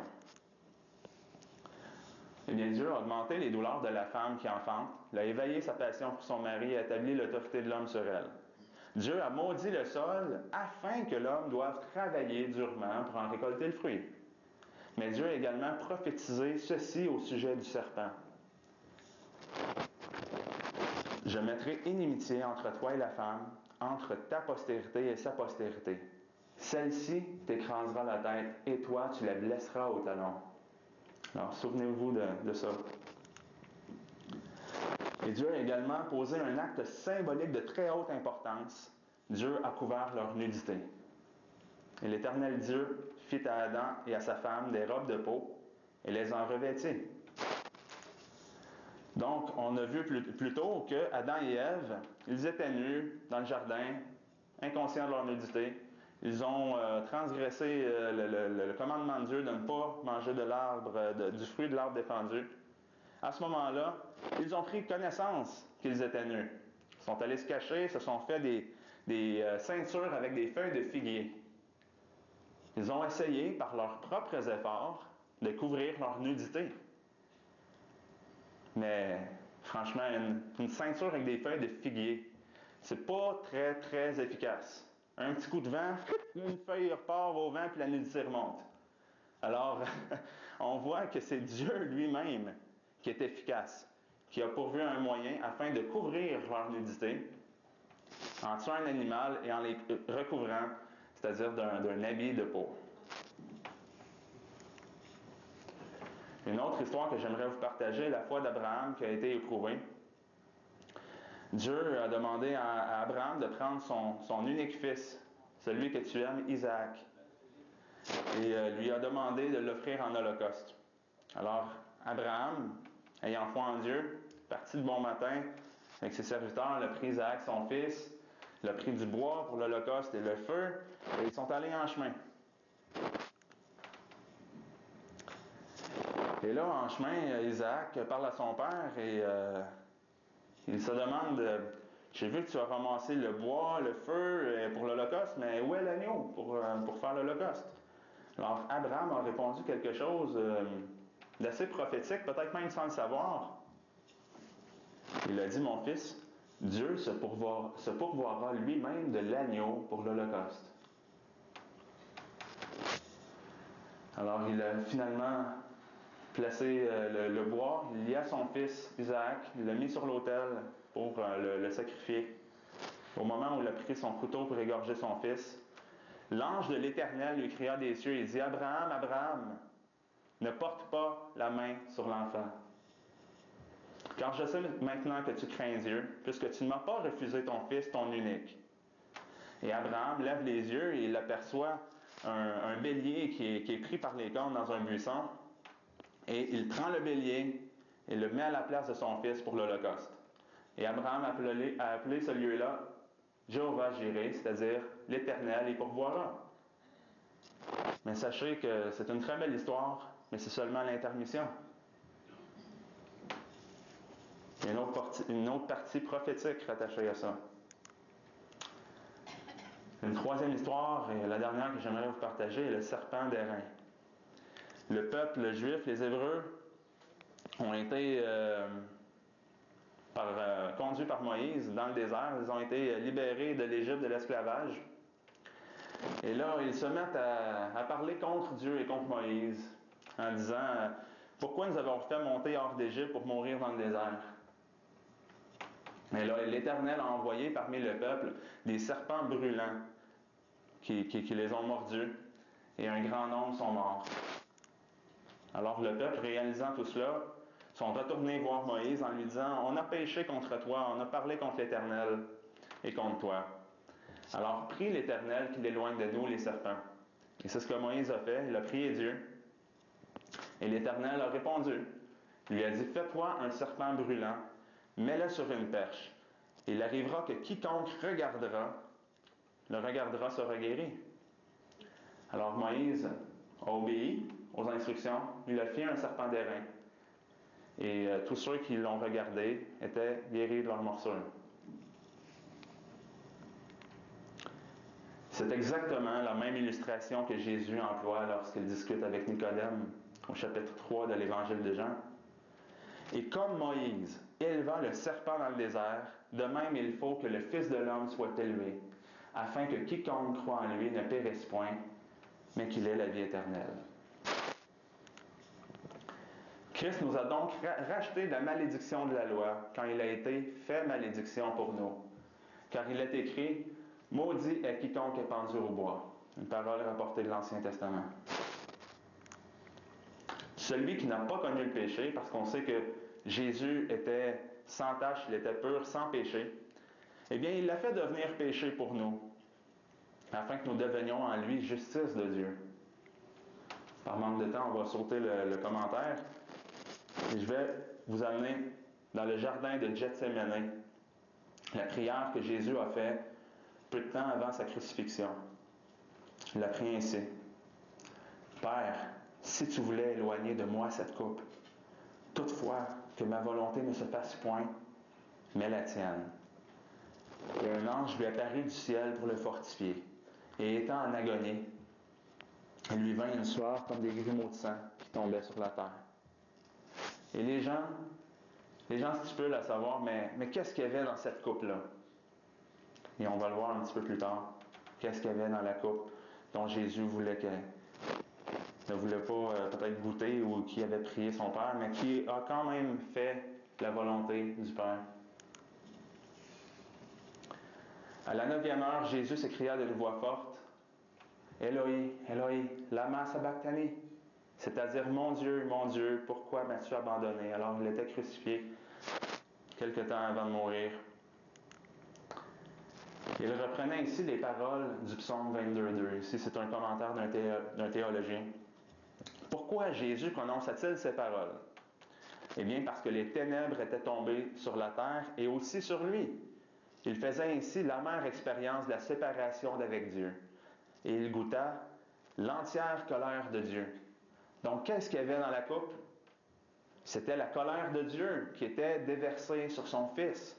Eh bien, Dieu a augmenté les douleurs de la femme qui enfante, l'a éveillé sa passion pour son mari et a établi l'autorité de l'homme sur elle. Dieu a maudit le sol afin que l'homme doive travailler durement pour en récolter le fruit. Mais Dieu a également prophétisé ceci au sujet du serpent. « Je mettrai inimitié entre toi et la femme, entre ta postérité et sa postérité. Celle-ci t'écrasera la tête et toi tu la blesseras au talon. » Alors, souvenez-vous de ça. Et Dieu a également posé un acte symbolique de très haute importance. Dieu a couvert leur nudité. Et l'Éternel Dieu fit à Adam et à sa femme des robes de peau et les en revêtit. Donc, on a vu plus tôt que Adam et Ève, ils étaient nus dans le jardin, inconscients de leur nudité. Ils ont transgressé le commandement de Dieu de ne pas manger de l'arbre, du fruit de l'arbre défendu. À ce moment-là, ils ont pris connaissance qu'ils étaient nus. Ils sont allés se cacher, se sont fait des ceintures avec des feuilles de figuier. Ils ont essayé, par leurs propres efforts, de couvrir leur nudité. Mais, franchement, une ceinture avec des feuilles de figuier, c'est pas très, très efficace. Un petit coup de vent, une feuille repart au vent, puis la nudité remonte. Alors, on voit que c'est Dieu lui-même qui est efficace, qui a pourvu un moyen afin de couvrir leur nudité en tuant un animal et en les recouvrant, c'est-à-dire d'un habit de peau. Une autre histoire que j'aimerais vous partager est la foi d'Abraham qui a été éprouvée. Dieu a demandé à Abraham de prendre son unique fils, celui que tu aimes, Isaac, et lui a demandé de l'offrir en holocauste. Alors, Abraham, ayant foi en Dieu, parti de bon matin avec ses serviteurs, il a pris Isaac, son fils, Il a pris du bois pour l'Holocauste et le feu, et ils sont allés en chemin. Et là, en chemin, Isaac parle à son père et il se demande, j'ai vu que tu as ramassé le bois, le feu pour l'Holocauste, mais où est l'agneau pour faire l'Holocauste? Alors, Abraham a répondu quelque chose d'assez prophétique, peut-être même sans le savoir. Il a dit, mon fils, Dieu se pourvoira lui-même de l'agneau pour l'Holocauste. Alors, il a finalement placé le bois, il lia son fils Isaac, il l'a mis sur l'autel pour le sacrifier. Au moment où il a pris son couteau pour égorger son fils, l'ange de l'Éternel lui cria des cieux et dit, Abraham, Abraham, ne porte pas la main sur l'enfant. Car je sais maintenant que tu crains Dieu, puisque tu ne m'as pas refusé ton fils, ton unique. Et Abraham lève les yeux et il aperçoit un bélier qui est pris par les cornes dans un buisson. Et il prend le bélier et le met à la place de son fils pour l'Holocauste. Et Abraham a appelé ce lieu-là Jéhovah Jireh, c'est-à-dire l'Éternel, et pourvoira. Mais sachez que c'est une très belle histoire, mais c'est seulement l'intermission. Il y a une autre partie prophétique rattachée à ça. Une troisième histoire, et la dernière que j'aimerais vous partager, est le serpent d'airain. Le peuple juif, les Hébreux, ont été conduits par Moïse dans le désert. Ils ont été libérés de l'Égypte, de l'esclavage. Et là, ils se mettent à parler contre Dieu et contre Moïse, en disant « Pourquoi nous avons fait monter hors d'Égypte pour mourir dans le désert? » Mais là, l'Éternel a envoyé parmi le peuple des serpents brûlants qui les ont mordus, et un grand nombre sont morts. Alors le peuple, réalisant tout cela, sont retournés voir Moïse en lui disant « On a péché contre toi, on a parlé contre l'Éternel et contre toi. Alors prie l'Éternel qu'il éloigne de nous les serpents. » Et c'est ce que Moïse a fait, il a prié Dieu. Et l'Éternel a répondu. Il lui a dit « Fais-toi un serpent brûlant, mets-le sur une perche. Et il arrivera que quiconque le regardera sera guéri. » Alors Moïse a obéi aux instructions, il a fait un serpent d'airain. Et tous ceux qui l'ont regardé étaient guéris de leur morsure. C'est exactement la même illustration que Jésus emploie lorsqu'il discute avec Nicodème au chapitre 3 de l'Évangile de Jean. Et comme Moïse éleva le serpent dans le désert, de même il faut que le Fils de l'homme soit élevé, afin que quiconque croit en lui ne périsse point, mais qu'il ait la vie éternelle. Christ nous a donc racheté de la malédiction de la loi quand il a été fait malédiction pour nous. Car il est écrit « Maudit est quiconque est pendu au bois ». Une parole rapportée de l'Ancien Testament. Celui qui n'a pas connu le péché, parce qu'on sait que Jésus était sans tache, il était pur, sans péché, eh bien, il l'a fait devenir péché pour nous, afin que nous devenions en lui justice de Dieu. Par manque de temps, on va sauter le commentaire. Et je vais vous amener dans le jardin de Gethsémani, la prière que Jésus a faite peu de temps avant sa crucifixion. Il a prié ainsi. Père, si tu voulais éloigner de moi cette coupe, toutefois que ma volonté ne se fasse point, mais la tienne. Et un ange lui apparut du ciel pour le fortifier. Et étant en agonie, il lui vint une sueur comme des grumeaux de sang qui tombaient sur la terre. Et les gens stipulent à savoir, mais qu'est-ce qu'il y avait dans cette coupe-là? Et on va le voir un petit peu plus tard. Qu'est-ce qu'il y avait dans la coupe dont Jésus ne voulait pas peut-être goûter ou qui avait prié son Père, mais qui a quand même fait la volonté du Père. À la 9e heure, Jésus s'écria d'une voix forte, « Eloi, Eloi, lama sabachthani » c'est-à-dire « Mon Dieu, pourquoi m'as-tu abandonné » Alors il était crucifié quelque temps avant de mourir. Il reprenait ici les paroles du psaume 22.2. Ici, c'est un commentaire d'un théologien. Pourquoi Jésus prononça-t-il ces paroles? Eh bien, parce que les ténèbres étaient tombées sur la terre et aussi sur lui. Il faisait ainsi l'amère expérience de la séparation d'avec Dieu. Et il goûta l'entière colère de Dieu. Donc, qu'est-ce qu'il y avait dans la coupe? C'était la colère de Dieu qui était déversée sur son Fils.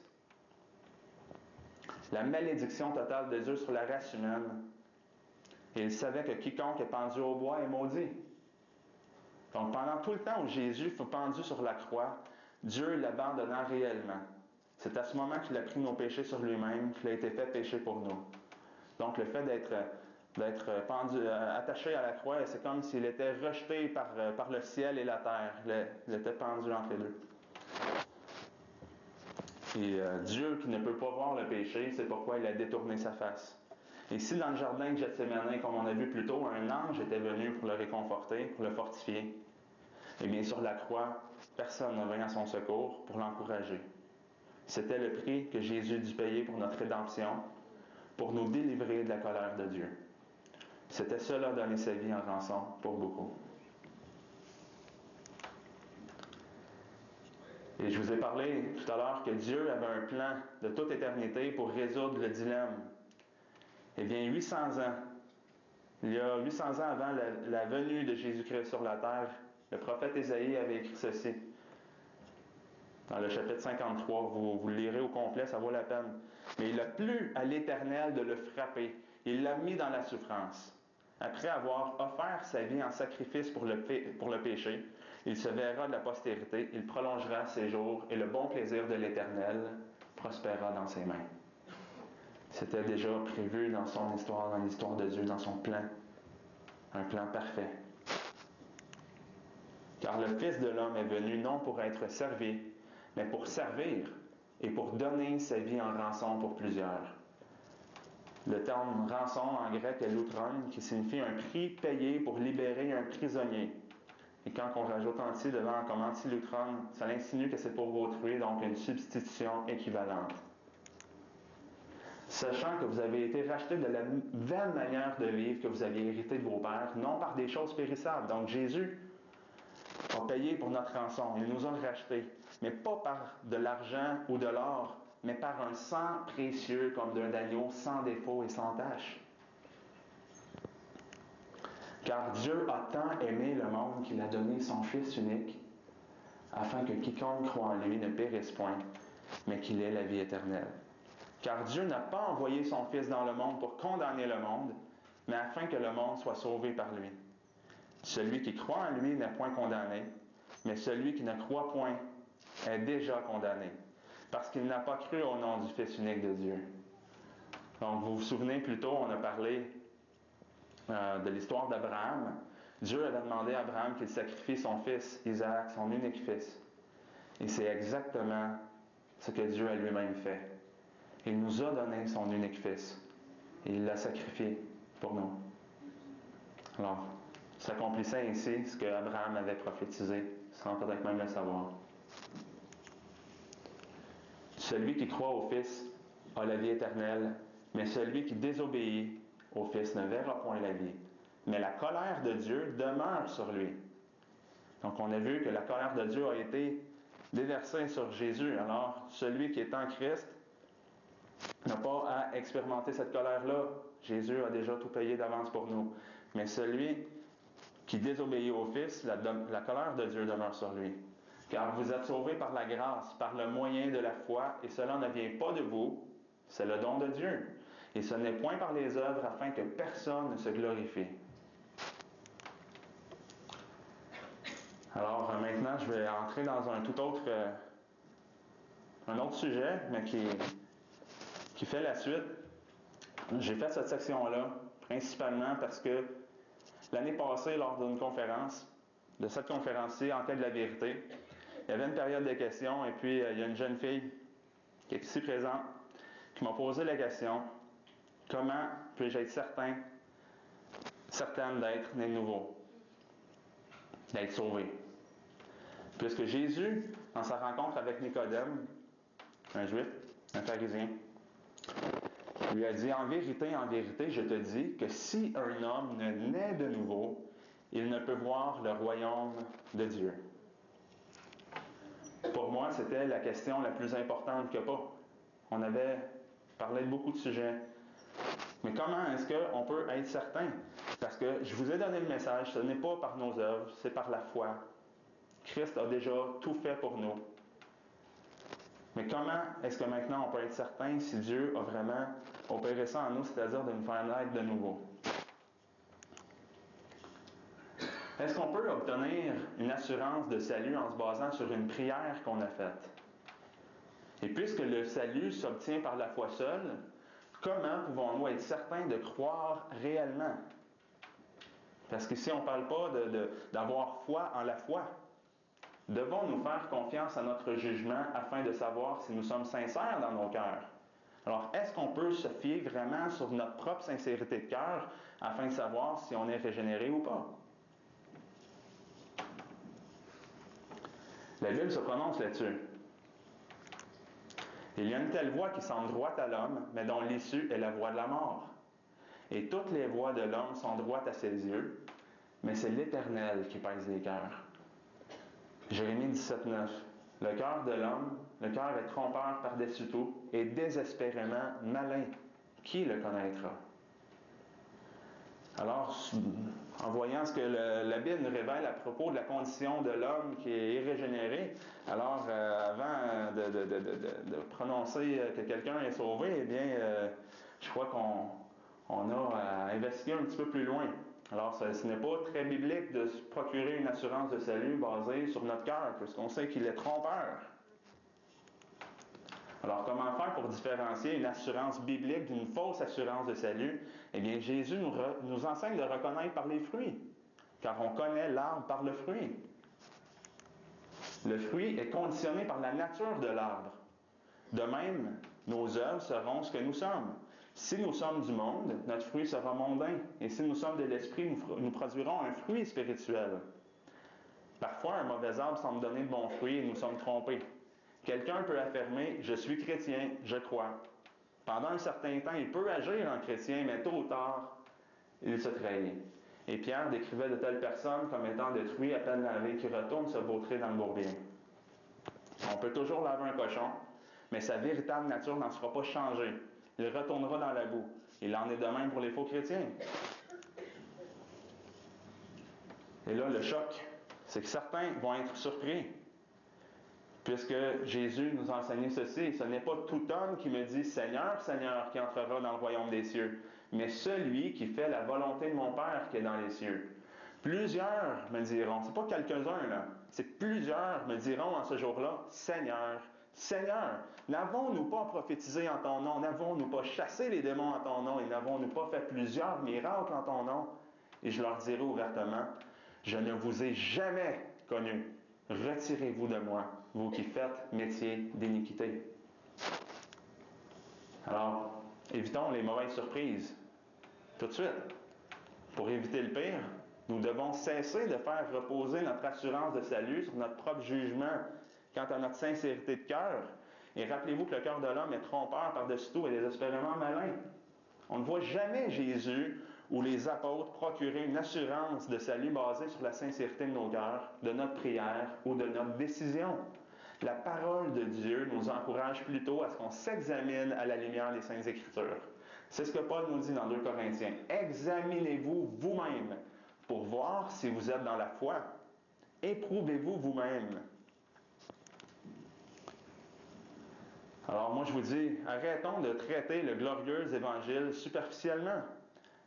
La malédiction totale de Dieu sur la race humaine. Et il savait que quiconque est pendu au bois est maudit. Donc, pendant tout le temps où Jésus fut pendu sur la croix, Dieu l'abandonna réellement. C'est à ce moment qu'il a pris nos péchés sur lui-même, qu'il a été fait péché pour nous. Donc, le fait d'être pendu, attaché à la croix, c'est comme s'il était rejeté par le ciel et la terre. Il était pendu entre les deux. Et Dieu, qui ne peut pas voir le péché, c'est pourquoi il a détourné sa face. Et si dans le jardin de Gethsémani, comme on a vu plus tôt, un ange était venu pour le réconforter, pour le fortifier, et bien sur la croix, personne ne vint à son secours pour l'encourager. C'était le prix que Jésus dut payer pour notre rédemption, pour nous délivrer de la colère de Dieu. C'était cela donner sa vie en rançon pour beaucoup. Et je vous ai parlé tout à l'heure que Dieu avait un plan de toute éternité pour résoudre le dilemme. Eh bien, 800 ans, il y a 800 ans avant la venue de Jésus-Christ sur la terre, le prophète Ésaïe avait écrit ceci. Dans le chapitre 53, vous le lirez au complet, ça vaut la peine. Mais il a plu à l'Éternel de le frapper. Il l'a mis dans la souffrance. Après avoir offert sa vie en sacrifice pour le péché, il se verra de la postérité, il prolongera ses jours, et le bon plaisir de l'Éternel prospérera dans ses mains. C'était déjà prévu dans son histoire, dans l'histoire de Dieu, dans son plan. Un plan parfait. Car le Fils de l'homme est venu non pour être servi, mais pour servir et pour donner sa vie en rançon pour plusieurs. Le terme rançon en grec est loutron, qui signifie un prix payé pour libérer un prisonnier. Et quand on rajoute anti devant comme anti-loutron, ça insinue que c'est pour autrui, donc une substitution équivalente. Sachant que vous avez été rachetés de la vaine manière de vivre que vous aviez hérité de vos pères, non par des choses périssables. Donc Jésus a payé pour notre rançon. Il nous a rachetés, mais pas par de l'argent ou de l'or, mais par un sang précieux comme d'un agneau sans défaut et sans tache. Car Dieu a tant aimé le monde qu'il a donné son Fils unique, afin que quiconque croit en lui ne périsse point, mais qu'il ait la vie éternelle. Car Dieu n'a pas envoyé son Fils dans le monde pour condamner le monde, mais afin que le monde soit sauvé par lui. Celui qui croit en lui n'est point condamné, mais celui qui ne croit point est déjà condamné, parce qu'il n'a pas cru au nom du Fils unique de Dieu. Donc, vous vous souvenez, plus tôt, on a parlé de l'histoire d'Abraham. Dieu avait demandé à Abraham qu'il sacrifie son fils, Isaac, son unique fils. Et c'est exactement ce que Dieu a lui-même fait. Il nous a donné son unique fils. Et il l'a sacrifié pour nous. Alors, s'accomplissait ainsi ce que Abraham avait prophétisé, sans peut-être même le savoir. Celui qui croit au Fils a la vie éternelle, mais celui qui désobéit au Fils ne verra point la vie. Mais la colère de Dieu demeure sur lui. Donc on a vu que la colère de Dieu a été déversée sur Jésus. Alors, celui qui est en Christ n'a pas à expérimenter cette colère-là. Jésus a déjà tout payé d'avance pour nous. Mais celui qui désobéit au Fils, la colère de Dieu demeure sur lui. Car vous êtes sauvés par la grâce, par le moyen de la foi, et cela ne vient pas de vous, c'est le don de Dieu. Et ce n'est point par les œuvres afin que personne ne se glorifie. Alors maintenant, je vais entrer dans un autre sujet, mais qui fait la suite. J'ai fait cette section-là principalement parce que l'année passée, lors d'une conférence, de cette conférence-ci, en quête de la vérité, il y avait une période de questions et puis il y a une jeune fille qui est ici présente qui m'a posé la question: comment puis-je être certaine d'être né de nouveau, d'être sauvé? Puisque Jésus, dans sa rencontre avec Nicodème, un juif, un pharisien, lui a dit: en vérité, je te dis que si un homme ne naît de nouveau, il ne peut voir le royaume de Dieu. Pour moi, c'était la question la plus importante que pas. On avait parlais de beaucoup de sujets. Mais comment est-ce qu'on peut être certain? Parce que je vous ai donné le message, ce n'est pas par nos œuvres, c'est par la foi. Christ a déjà tout fait pour nous. Mais comment est-ce que maintenant on peut être certain si Dieu a vraiment opéré ça en nous, c'est-à-dire de nous faire naître de nouveau? Est-ce qu'on peut obtenir une assurance de salut en se basant sur une prière qu'on a faite? Et puisque le salut s'obtient par la foi seule, comment pouvons-nous être certains de croire réellement? Parce qu'ici, on ne parle pas d'avoir foi en la foi. Devons-nous faire confiance à notre jugement afin de savoir si nous sommes sincères dans nos cœurs? Alors, est-ce qu'on peut se fier vraiment sur notre propre sincérité de cœur afin de savoir si on est régénéré ou pas? La Bible se prononce là-dessus. Il y a une telle voie qui semble droite à l'homme, mais dont l'issue est la voie de la mort. Et toutes les voies de l'homme sont droites à ses yeux, mais c'est l'Éternel qui pèse les cœurs. Jérémie 17,9. Le cœur de l'homme, le cœur est trompeur par-dessus tout et désespérément malin. Qui le connaîtra? Alors, en voyant ce que la Bible nous révèle à propos de la condition de l'homme qui est irrégénéré, alors avant de prononcer que quelqu'un est sauvé, eh bien, je crois qu'on a à investiguer un petit peu plus loin. Alors, ce n'est pas très biblique de se procurer une assurance de salut basée sur notre cœur, puisqu'on sait qu'il est trompeur. Alors, comment faire pour différencier une assurance biblique d'une fausse assurance de salut? Eh bien, Jésus nous enseigne de reconnaître par les fruits, car on connaît l'arbre par le fruit. Le fruit est conditionné par la nature de l'arbre. De même, nos œuvres seront ce que nous sommes. Si nous sommes du monde, notre fruit sera mondain. Et si nous sommes de l'esprit, nous produirons un fruit spirituel. Parfois, un mauvais arbre semble donner de bons fruits et nous sommes trompés. Quelqu'un peut affirmer « Je suis chrétien, je crois ». Pendant un certain temps, il peut agir en chrétien, mais tôt ou tard, il se trahit. Et Pierre décrivait de telles personnes comme étant détruits à peine lavés, qui retournent se vautrer dans le bourbier. On peut toujours laver un cochon, mais sa véritable nature n'en sera pas changée. Il retournera dans la boue. Il en est de même pour les faux chrétiens. Et là, le choc, c'est que certains vont être surpris. Puisque Jésus nous a enseigné ceci, ce n'est pas tout homme qui me dit « Seigneur, Seigneur » qui entrera dans le royaume des cieux, mais celui qui fait la volonté de mon Père qui est dans les cieux. Plusieurs me diront, c'est pas quelques-uns là, c'est plusieurs me diront en ce jour-là « Seigneur, Seigneur, n'avons-nous pas prophétisé en ton nom, n'avons-nous pas chassé les démons en ton nom et n'avons-nous pas fait plusieurs miracles en ton nom? » Et je leur dirai ouvertement « Je ne vous ai jamais connus. Retirez-vous de moi, vous qui faites métier d'iniquité. » Alors, évitons les mauvaises surprises. Tout de suite. Pour éviter le pire, nous devons cesser de faire reposer notre assurance de salut sur notre propre jugement quant à notre sincérité de cœur. Et rappelez-vous que le cœur de l'homme est trompeur par-dessus tout et désespérément malin. On ne voit jamais Jésus ou les apôtres procurer une assurance de salut basée sur la sincérité de nos cœurs, de notre prière ou de notre décision. La parole de Dieu nous encourage plutôt à ce qu'on s'examine à la lumière des Saintes Écritures. C'est ce que Paul nous dit dans 2 Corinthiens. Examinez-vous vous-même pour voir si vous êtes dans la foi. Éprouvez-vous vous-même. Alors moi je vous dis, arrêtons de traiter le glorieux évangile superficiellement.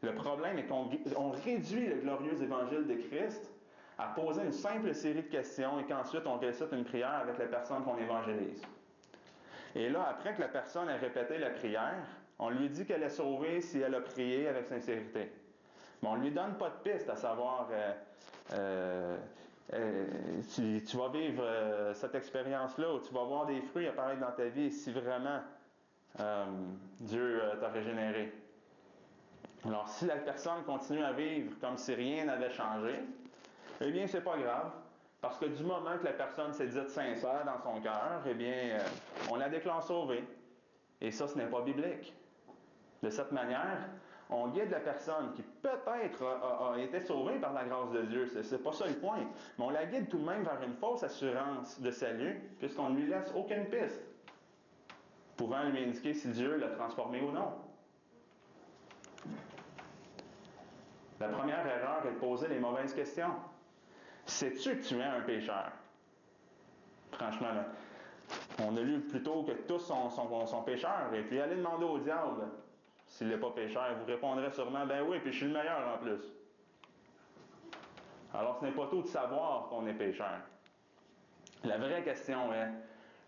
Le problème est qu'on réduit le glorieux évangile de Christ à poser une simple série de questions et qu'ensuite on récite une prière avec la personne qu'on évangélise. Et là, après que la personne a répété la prière, on lui dit qu'elle est sauvée si elle a prié avec sincérité. Mais on ne lui donne pas de piste à savoir tu vas vivre cette expérience-là où tu vas voir des fruits apparaître dans ta vie si vraiment Dieu t'a régénéré. Alors, si la personne continue à vivre comme si rien n'avait changé, eh bien, c'est pas grave, parce que du moment que la personne s'est dite sincère dans son cœur, eh bien, on la déclare sauvée. Et ça, ce n'est pas biblique. De cette manière, on guide la personne qui peut-être a été sauvée par la grâce de Dieu, c'est pas ça le point, mais on la guide tout de même vers une fausse assurance de salut, puisqu'on ne lui laisse aucune piste. pouvant lui indiquer si Dieu l'a transformé ou non. La première erreur est de poser les mauvaises questions. Sais-tu que tu es un pécheur? Franchement, là, on a lu plus tôt que tous sont pécheurs, et puis allez demander au diable s'il n'est pas pécheur. Il vous répondrait sûrement, ben oui, puis je suis le meilleur en plus. Alors ce n'est pas tout de savoir qu'on est pécheur. La vraie question est,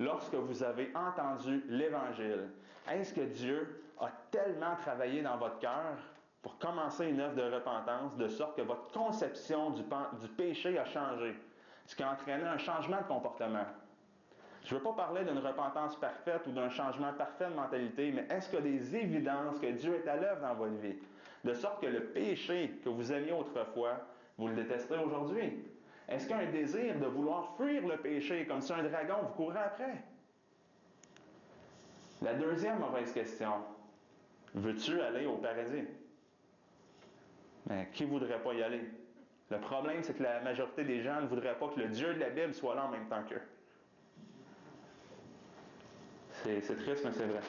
lorsque vous avez entendu l'Évangile, est-ce que Dieu a tellement travaillé dans votre cœur pour commencer une œuvre de repentance, de sorte que votre conception du péché a changé, ce qui a entraîné un changement de comportement? Je ne veux pas parler d'une repentance parfaite ou d'un changement parfait de mentalité, mais est-ce qu'il y a des évidences que Dieu est à l'œuvre dans votre vie, de sorte que le péché que vous aimiez autrefois, vous le détestez aujourd'hui? Est-ce qu'il y a un désir de vouloir fuir le péché comme si un dragon vous courait après? La deuxième mauvaise question, veux-tu aller au paradis? Mais qui ne voudrait pas y aller? Le problème, c'est que la majorité des gens ne voudraient pas que le Dieu de la Bible soit là en même temps qu'eux. C'est triste, mais c'est vrai.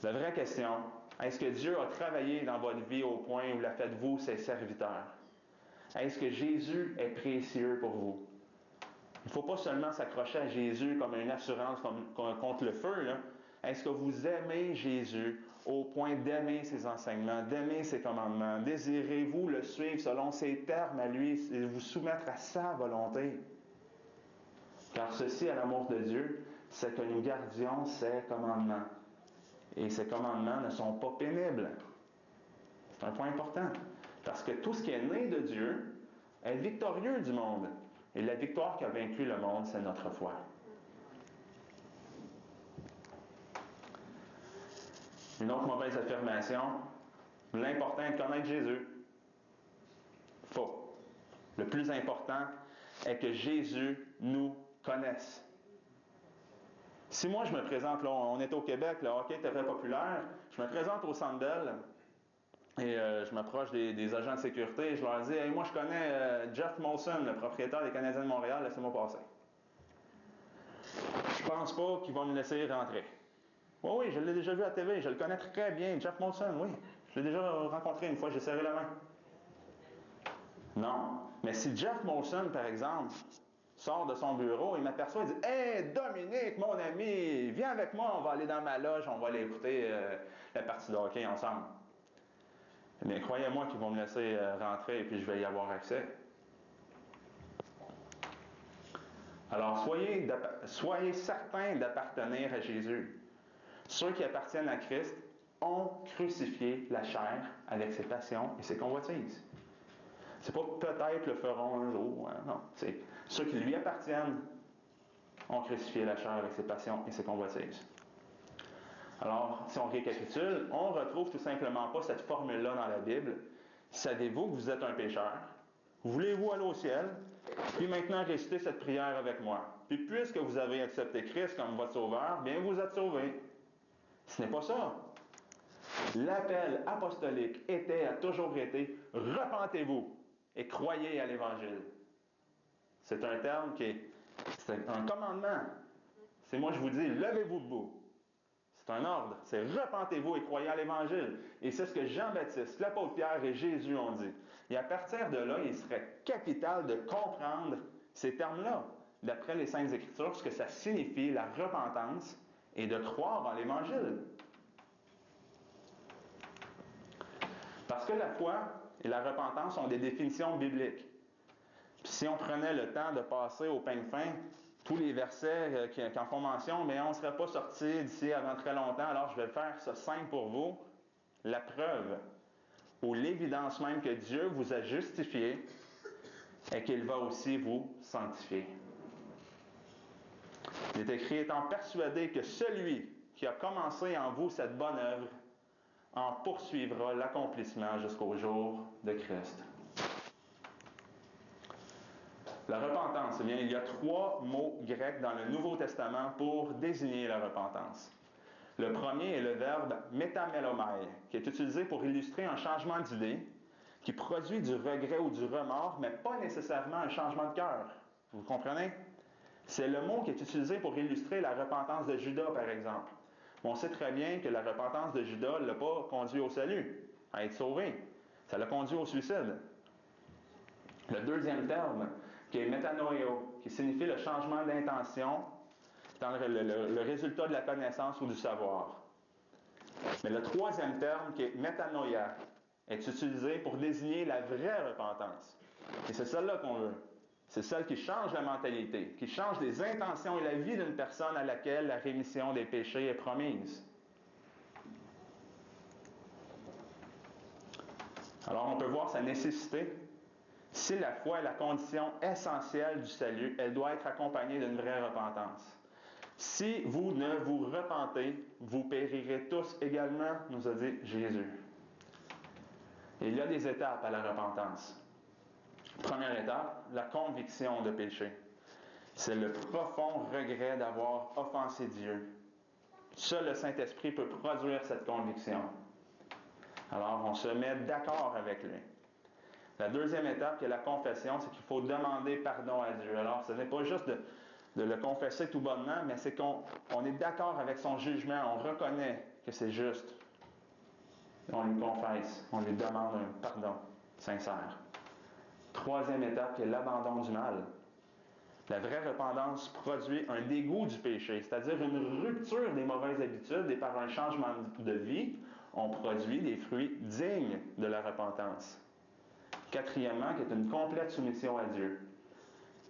La vraie question, est-ce que Dieu a travaillé dans votre vie au point où l'a fait de vous ses serviteurs? Est-ce que Jésus est précieux pour vous? Il ne faut pas seulement s'accrocher à Jésus comme une assurance contre le feu, là. Est-ce que vous aimez Jésus au point d'aimer ses enseignements, d'aimer ses commandements? Désirez-vous le suivre selon ses termes à lui et vous soumettre à sa volonté? Car ceci est l'amour de Dieu, c'est que nous gardions ses commandements. Et ces commandements ne sont pas pénibles. C'est un point important. Parce que tout ce qui est né de Dieu est victorieux du monde. Et la victoire qui a vaincu le monde, c'est notre foi. Une autre mauvaise affirmation, l'important est de connaître Jésus. Faux. Le plus important est que Jésus nous connaisse. Si moi je me présente, là, on est au Québec, le hockey est très populaire, je me présente au Centre Bell et je m'approche des agents de sécurité et je leur dis « Hey, moi je connais Jeff Molson, le propriétaire des Canadiens de Montréal, laissez-moi passer. » Je pense pas qu'ils vont me laisser rentrer. Oui, oui, je l'ai déjà vu à la TV, je le connais très bien, Jeff Molson, oui. Je l'ai déjà rencontré une fois, j'ai serré la main. Non. Mais si Jeff Molson, par exemple, sort de son bureau, il m'aperçoit et dit « Hey, Dominique, mon ami, viens avec moi, on va aller dans ma loge, on va aller écouter la partie de hockey ensemble. » Eh bien, croyez-moi qu'ils vont me laisser rentrer et puis je vais y avoir accès. Alors, soyez certains d'appartenir à Jésus. Ceux qui appartiennent à Christ ont crucifié la chair avec ses passions et ses convoitises. C'est pas peut-être le feront un jour, hein, non. C'est ceux qui lui appartiennent ont crucifié la chair avec ses passions et ses convoitises. Alors, si on récapitule, on ne retrouve tout simplement pas cette formule-là dans la Bible. Savez-vous que vous êtes un pécheur? Voulez-vous aller au ciel? Puis maintenant, récitez cette prière avec moi. Puis puisque vous avez accepté Christ comme votre sauveur, bien vous êtes sauvés. Ce n'est pas ça. L'appel apostolique a toujours été « Repentez-vous et croyez à l'Évangile ». C'est un terme c'est un commandement. C'est moi je vous dis, levez-vous debout. C'est un ordre. C'est repentez-vous et croyez à l'Évangile. Et c'est ce que Jean-Baptiste, l'apôtre Pierre et Jésus ont dit. Et à partir de là, il serait capital de comprendre ces termes-là, d'après les Saintes Écritures, ce que ça signifie, la repentance, et de croire en l'Évangile. Parce que la foi et la repentance ont des définitions bibliques. Puis si on prenait le temps de passer au peigne fin tous les versets qui en font mention, mais on ne serait pas sorti d'ici avant très longtemps, alors je vais faire ça simple pour vous. La preuve, ou l'évidence même que Dieu vous a justifié, est qu'il va aussi vous sanctifier. Il est écrit, étant persuadé que celui qui a commencé en vous cette bonne œuvre en poursuivra l'accomplissement jusqu'au jour de Christ. La repentance, eh bien, il y a 3 mots grecs dans le Nouveau Testament pour désigner la repentance. Le premier est le verbe métamelomai, qui est utilisé pour illustrer un changement d'idée qui produit du regret ou du remords, mais pas nécessairement un changement de cœur. Vous comprenez? C'est le mot qui est utilisé pour illustrer la repentance de Judas, par exemple. On sait très bien que la repentance de Judas ne l'a pas conduit au salut, à être sauvé. Ça l'a conduit au suicide. Le deuxième terme, qui est métanoïo, qui signifie le changement d'intention dans le résultat de la connaissance ou du savoir. Mais le troisième terme, qui est métanoïa, est utilisé pour désigner la vraie repentance. Et c'est celle-là qu'on veut. C'est celle qui change la mentalité, qui change les intentions et la vie d'une personne à laquelle la rémission des péchés est promise. Alors on peut voir sa nécessité. Si la foi est la condition essentielle du salut, elle doit être accompagnée d'une vraie repentance. Si vous ne vous repentez, vous périrez tous également, nous a dit Jésus. Et il y a des étapes à la repentance. Première étape, la conviction de péché. C'est le profond regret d'avoir offensé Dieu. Seul le Saint-Esprit peut produire cette conviction. Alors, on se met d'accord avec lui. La deuxième étape, qui est la confession, c'est qu'il faut demander pardon à Dieu. Alors, ce n'est pas juste de le confesser tout bonnement, mais c'est qu'on est d'accord avec son jugement, on reconnaît que c'est juste. On lui confesse, on lui demande un pardon sincère. Troisième étape, qui est l'abandon du mal. La vraie repentance produit un dégoût du péché, c'est-à-dire une rupture des mauvaises habitudes, et par un changement de vie, on produit des fruits dignes de la repentance. Quatrièmement, qui est une complète soumission à Dieu.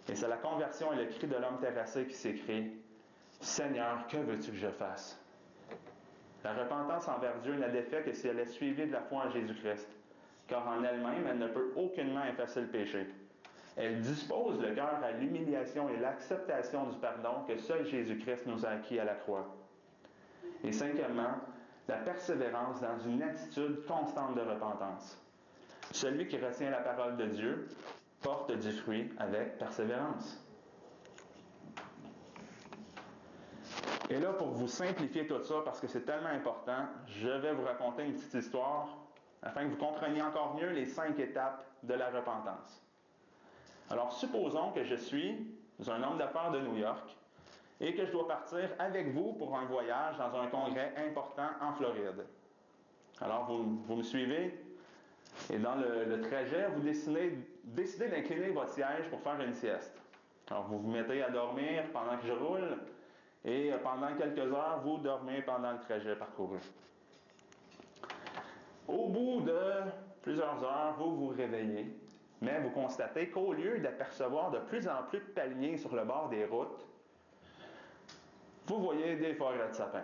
Et c'est la conversion et le cri de l'homme terrassé qui s'écrie « Seigneur, que veux-tu que je fasse? » La repentance envers Dieu n'a d'effet que si elle est suivie de la foi en Jésus-Christ, car en elle-même, elle ne peut aucunement effacer le péché. Elle dispose le cœur à l'humiliation et l'acceptation du pardon que seul Jésus-Christ nous a acquis à la croix. Et cinquièmement, la persévérance dans une attitude constante de repentance. Celui qui retient la parole de Dieu porte du fruit avec persévérance. Et là, pour vous simplifier tout ça, parce que c'est tellement important, je vais vous raconter une petite histoire afin que vous compreniez encore mieux les 5 étapes de la repentance. Alors, supposons que je suis un homme d'affaires de New York et que je dois partir avec vous pour un voyage dans un congrès important en Floride. Alors, vous me suivez et dans le trajet, vous décidez d'incliner votre siège pour faire une sieste. Alors, vous vous mettez à dormir pendant que je roule et pendant quelques heures, vous dormez pendant le trajet parcouru. Au bout de plusieurs heures, vous vous réveillez, mais vous constatez qu'au lieu d'apercevoir de plus en plus de palmiers sur le bord des routes, vous voyez des forêts de sapins.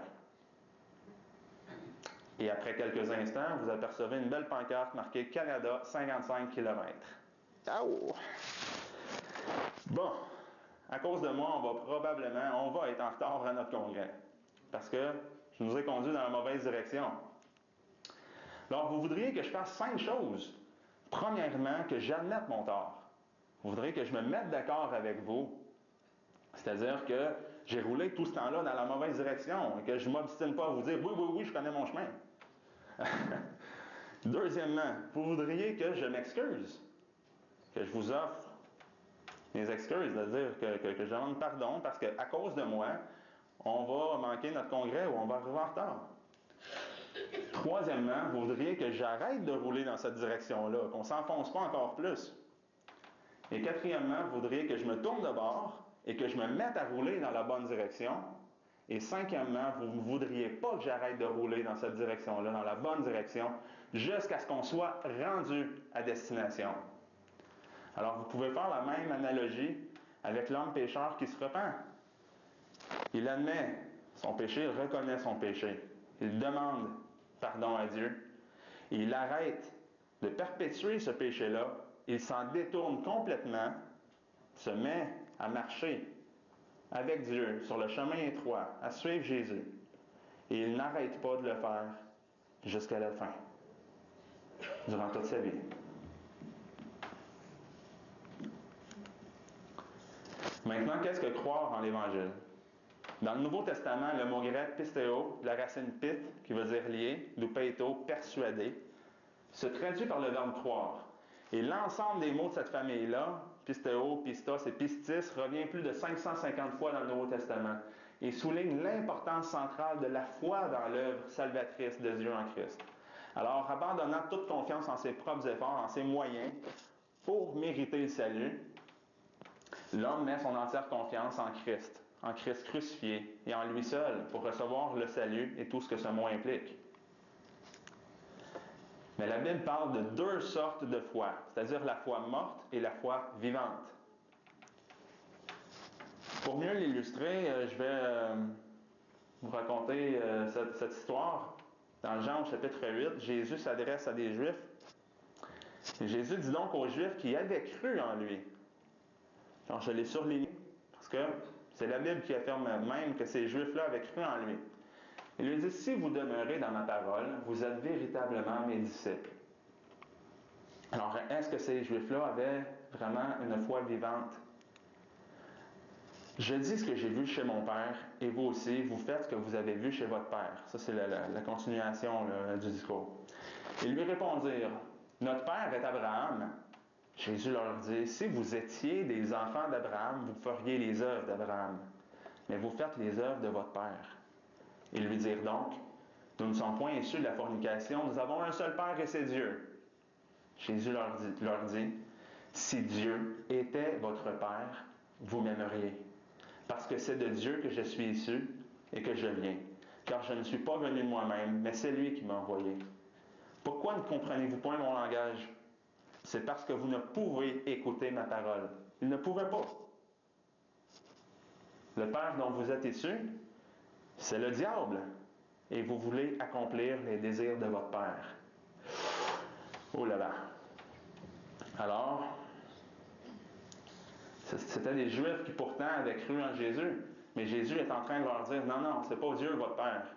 Et après quelques instants, vous apercevez une belle pancarte marquée Canada, 55 km. Aouh! Bon, à cause de moi, on va être en retard à notre congrès. Parce que je nous ai conduits dans la mauvaise direction. Alors, vous voudriez que je fasse 5 choses. Premièrement, que j'admette mon tort. Vous voudriez que je me mette d'accord avec vous. C'est-à-dire que j'ai roulé tout ce temps-là dans la mauvaise direction et que je ne m'obstine pas à vous dire oui, je connais mon chemin. Deuxièmement, vous voudriez que je m'excuse, que je vous offre mes excuses, c'est-à-dire que je demande pardon parce qu'à cause de moi, on va manquer notre congrès ou on va arriver en retard. Troisièmement, vous voudriez que j'arrête de rouler dans cette direction-là, qu'on ne s'enfonce pas encore plus. Et quatrièmement, vous voudriez que je me tourne de bord et que je me mette à rouler dans la bonne direction. Et cinquièmement, vous ne voudriez pas que j'arrête de rouler dans cette direction-là, dans la bonne direction, jusqu'à ce qu'on soit rendu à destination. Alors, vous pouvez faire la même analogie avec l'homme pécheur qui se repent. Il admet son péché, il reconnaît son péché. Il demande pardon à Dieu. Et il arrête de perpétuer ce péché-là. Il s'en détourne complètement, se met à marcher avec Dieu sur le chemin étroit, à suivre Jésus. Et il n'arrête pas de le faire jusqu'à la fin, durant toute sa vie. Maintenant, qu'est-ce que croire en l'Évangile? Dans le Nouveau Testament, le mot grec pistéo, la racine pit, qui veut dire lier, ou peito, persuader, se traduit par le verbe croire. Et l'ensemble des mots de cette famille-là pistéo, pistos et pistis, revient plus de 550 fois dans le Nouveau Testament et souligne l'importance centrale de la foi dans l'œuvre salvatrice de Dieu en Christ. Alors, abandonnant toute confiance en ses propres efforts, en ses moyens, pour mériter le salut, l'homme met son entière confiance en Christ crucifié et en lui seul pour recevoir le salut et tout ce que ce mot implique. Mais la Bible parle de deux sortes de foi, c'est-à-dire la foi morte et la foi vivante. Pour mieux l'illustrer, je vais vous raconter cette histoire. Dans Jean au chapitre 8, Jésus s'adresse à des Juifs. Et Jésus dit donc aux Juifs qui avaient cru en lui. Alors je l'ai surligné parce que c'est la Bible qui affirme même que ces Juifs-là avaient cru en lui. Il lui dit, si vous demeurez dans ma parole, vous êtes véritablement mes disciples. Alors, est-ce que ces Juifs-là avaient vraiment une foi vivante? Je dis ce que j'ai vu chez mon Père, et vous aussi, vous faites ce que vous avez vu chez votre Père. Ça, c'est la continuation du discours. Ils lui répondirent, notre Père est Abraham. Jésus leur dit, si vous étiez des enfants d'Abraham, vous feriez les œuvres d'Abraham. Mais vous faites les œuvres de votre Père. Ils lui dirent donc, nous ne sommes point issus de la fornication, nous avons un seul Père et c'est Dieu. Jésus leur dit, si Dieu était votre Père, vous m'aimeriez. Parce que c'est de Dieu que je suis issu et que je viens. Car je ne suis pas venu de moi-même, mais c'est lui qui m'a envoyé. Pourquoi ne comprenez-vous point mon langage? C'est parce que vous ne pouvez écouter ma parole. Ils ne pouvaient pas. Le Père dont vous êtes issus, c'est le diable. Et vous voulez accomplir les désirs de votre Père. Oh là là. Alors, c'était des Juifs qui pourtant avaient cru en Jésus. Mais Jésus est en train de leur dire, non, non, c'est pas Dieu votre Père.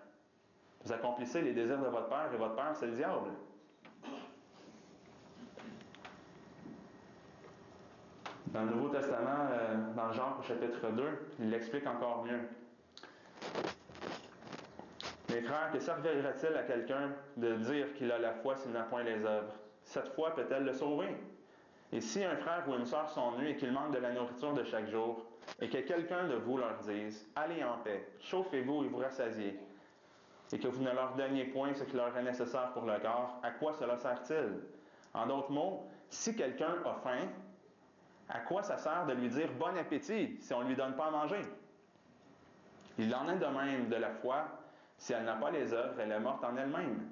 Vous accomplissez les désirs de votre Père et votre Père, c'est le diable. Dans le Nouveau Testament, dans Jean au chapitre 2, il l'explique encore mieux. Mes frères, que servirait-il à quelqu'un de dire qu'il a la foi s'il n'a point les œuvres? Cette foi peut-elle le sauver? Et si un frère ou une sœur s'ennuie et qu'il manque de la nourriture de chaque jour, et que quelqu'un de vous leur dise, allez en paix, chauffez-vous et vous rassasiez, et que vous ne leur donniez point ce qui leur est nécessaire pour le corps, à quoi cela sert-il? En d'autres mots, si quelqu'un a faim, à quoi ça sert de lui dire bon appétit si on ne lui donne pas à manger? Il en est de même de la foi. Si elle n'a pas les œuvres, elle est morte en elle-même.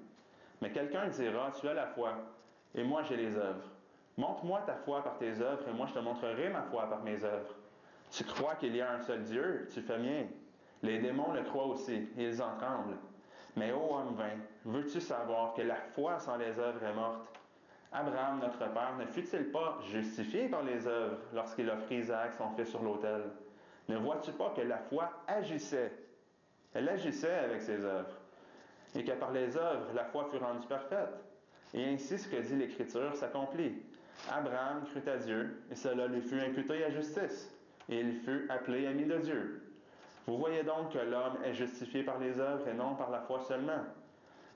Mais quelqu'un dira, tu as la foi, et moi j'ai les œuvres. Montre-moi ta foi par tes œuvres, et moi je te montrerai ma foi par mes œuvres. Tu crois qu'il y a un seul Dieu, tu fais bien. Les démons le croient aussi, et ils en tremblent. Mais ô homme vain, veux-tu savoir que la foi sans les œuvres est morte? Abraham, notre père, ne fut-il pas justifié par les œuvres lorsqu'il offrit Isaac, son fils, sur l'autel? Ne vois-tu pas que la foi agissait? Elle agissait avec ses œuvres. Et que par les œuvres, la foi fut rendue parfaite. Et ainsi, ce que dit l'Écriture s'accomplit. Abraham crut à Dieu, et cela lui fut imputé à justice. Et il fut appelé ami de Dieu. Vous voyez donc que l'homme est justifié par les œuvres et non par la foi seulement.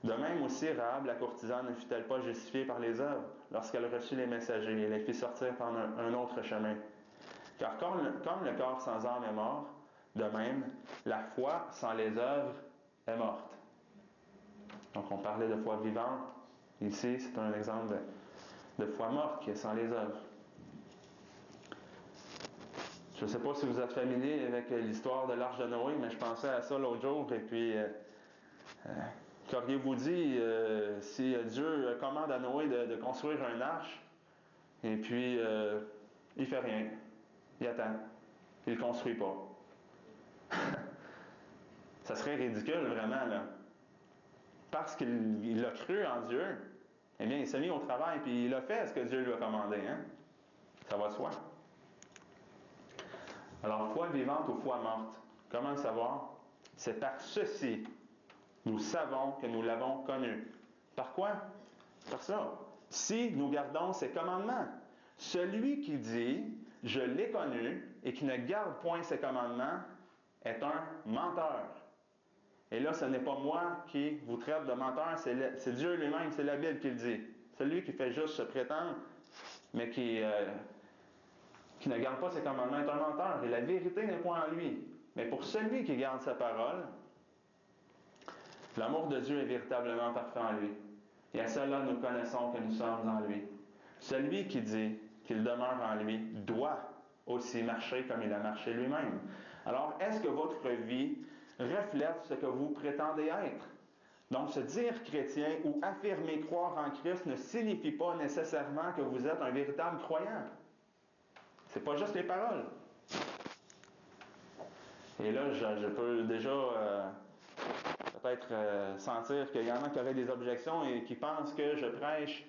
De même aussi, Rahab, la courtisane, ne fut-elle pas justifiée par les œuvres lorsqu'elle reçut les messagers et les fit sortir par un autre chemin? Car comme le corps sans âme est mort, de même, la foi sans les œuvres est morte. Donc on parlait de foi vivante. Ici, c'est un exemple de foi morte qui est sans les œuvres. Je ne sais pas si vous êtes familier avec l'histoire de l'arche de Noé, mais je pensais à ça l'autre jour, et puis qu'auriez-vous dit si Dieu commande à Noé de construire une arche, et puis il ne fait rien, il attend, il ne construit pas. Ça serait ridicule vraiment, là. Parce qu'il a cru en Dieu, eh bien, il s'est mis au travail, puis il a fait ce que Dieu lui a commandé, hein? Ça va de soi. Alors, foi vivante ou foi morte, comment le savoir? C'est par ceci, nous savons que nous l'avons connu. Par quoi? Par ça. Si nous gardons ses commandements. Celui qui dit, je l'ai connu, et qui ne garde point ses commandements, est un menteur. Et là, ce n'est pas moi qui vous traite de menteur, c'est Dieu lui-même, c'est la Bible qui le dit. Celui qui fait juste se prétendre, mais qui qui ne garde pas ses commandements est un menteur, et la vérité n'est point en lui. Mais pour celui qui garde sa parole, l'amour de Dieu est véritablement parfait en lui. Et à cela, nous connaissons que nous sommes en lui. Celui qui dit qu'il demeure en lui doit aussi marcher comme il a marché lui-même. Alors, est-ce que votre vie reflète ce que vous prétendez être? Donc, se dire chrétien ou affirmer croire en Christ ne signifie pas nécessairement que vous êtes un véritable croyant. C'est pas juste les paroles. Et là, je peux déjà peut-être sentir qu'il y en a qui auraient des objections et qui pensent que je prêche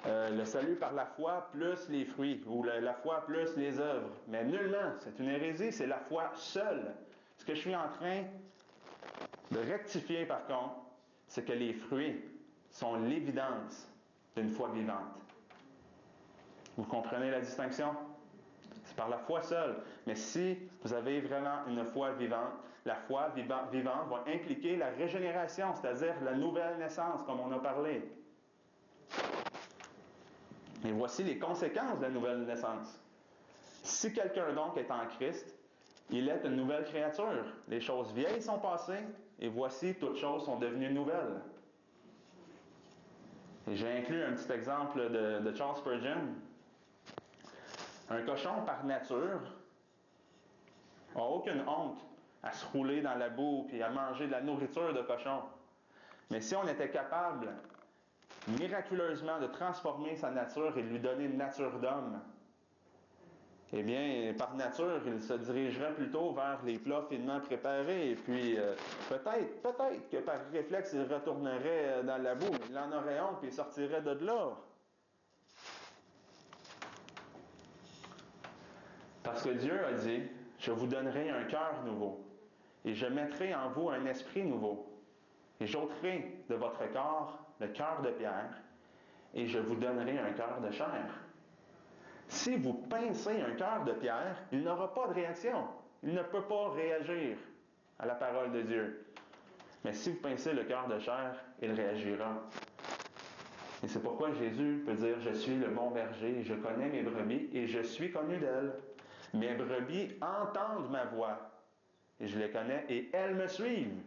le salut par la foi plus les fruits, ou la foi plus les œuvres. Mais nullement, c'est une hérésie, c'est la foi seule. Ce que je suis en train de rectifier par contre, c'est que les fruits sont l'évidence d'une foi vivante. Vous comprenez la distinction? C'est par la foi seule. Mais si vous avez vraiment une foi vivante, la foi vivante va impliquer la régénération, c'est-à-dire la nouvelle naissance, comme on a parlé. Et voici les conséquences de la nouvelle naissance. Si quelqu'un donc est en Christ, il est une nouvelle créature. Les choses vieilles sont passées, et voici, toutes choses sont devenues nouvelles. Et j'ai inclus un petit exemple de Charles Spurgeon. Un cochon, par nature, n'a aucune honte à se rouler dans la boue et à manger de la nourriture de cochon. Mais si on était capable miraculeusement de transformer sa nature et de lui donner une nature d'homme, eh bien, par nature, il se dirigerait plutôt vers les plats finement préparés. Et puis, peut-être que par réflexe, il retournerait dans la boue. Il en aurait honte et il sortirait de là. Parce que Dieu a dit, « Je vous donnerai un cœur nouveau, et je mettrai en vous un esprit nouveau, et j'ôterai de votre corps le cœur de pierre, et je vous donnerai un cœur de chair. » Si vous pincez un cœur de pierre, il n'aura pas de réaction. Il ne peut pas réagir à la parole de Dieu. Mais si vous pincez le cœur de chair, il réagira. Et c'est pourquoi Jésus peut dire, « Je suis le bon berger, je connais mes brebis, et je suis connu d'elles. Mes brebis entendent ma voix, et je les connais, et elles me suivent. »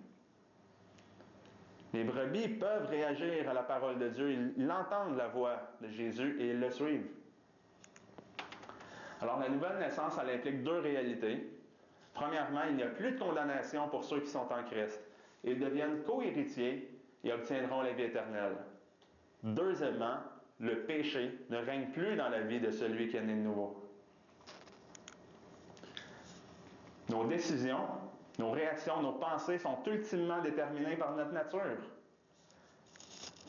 Les brebis peuvent réagir à la parole de Dieu. Ils entendent la voix de Jésus et ils le suivent. Alors, la nouvelle naissance, elle implique deux réalités. Premièrement, il n'y a plus de condamnation pour ceux qui sont en Christ. Ils deviennent co-héritiers et obtiendront la vie éternelle. Deuxièmement, le péché ne règne plus dans la vie de celui qui est né de nouveau. Nos décisions, nos réactions, nos pensées sont ultimement déterminées par notre nature.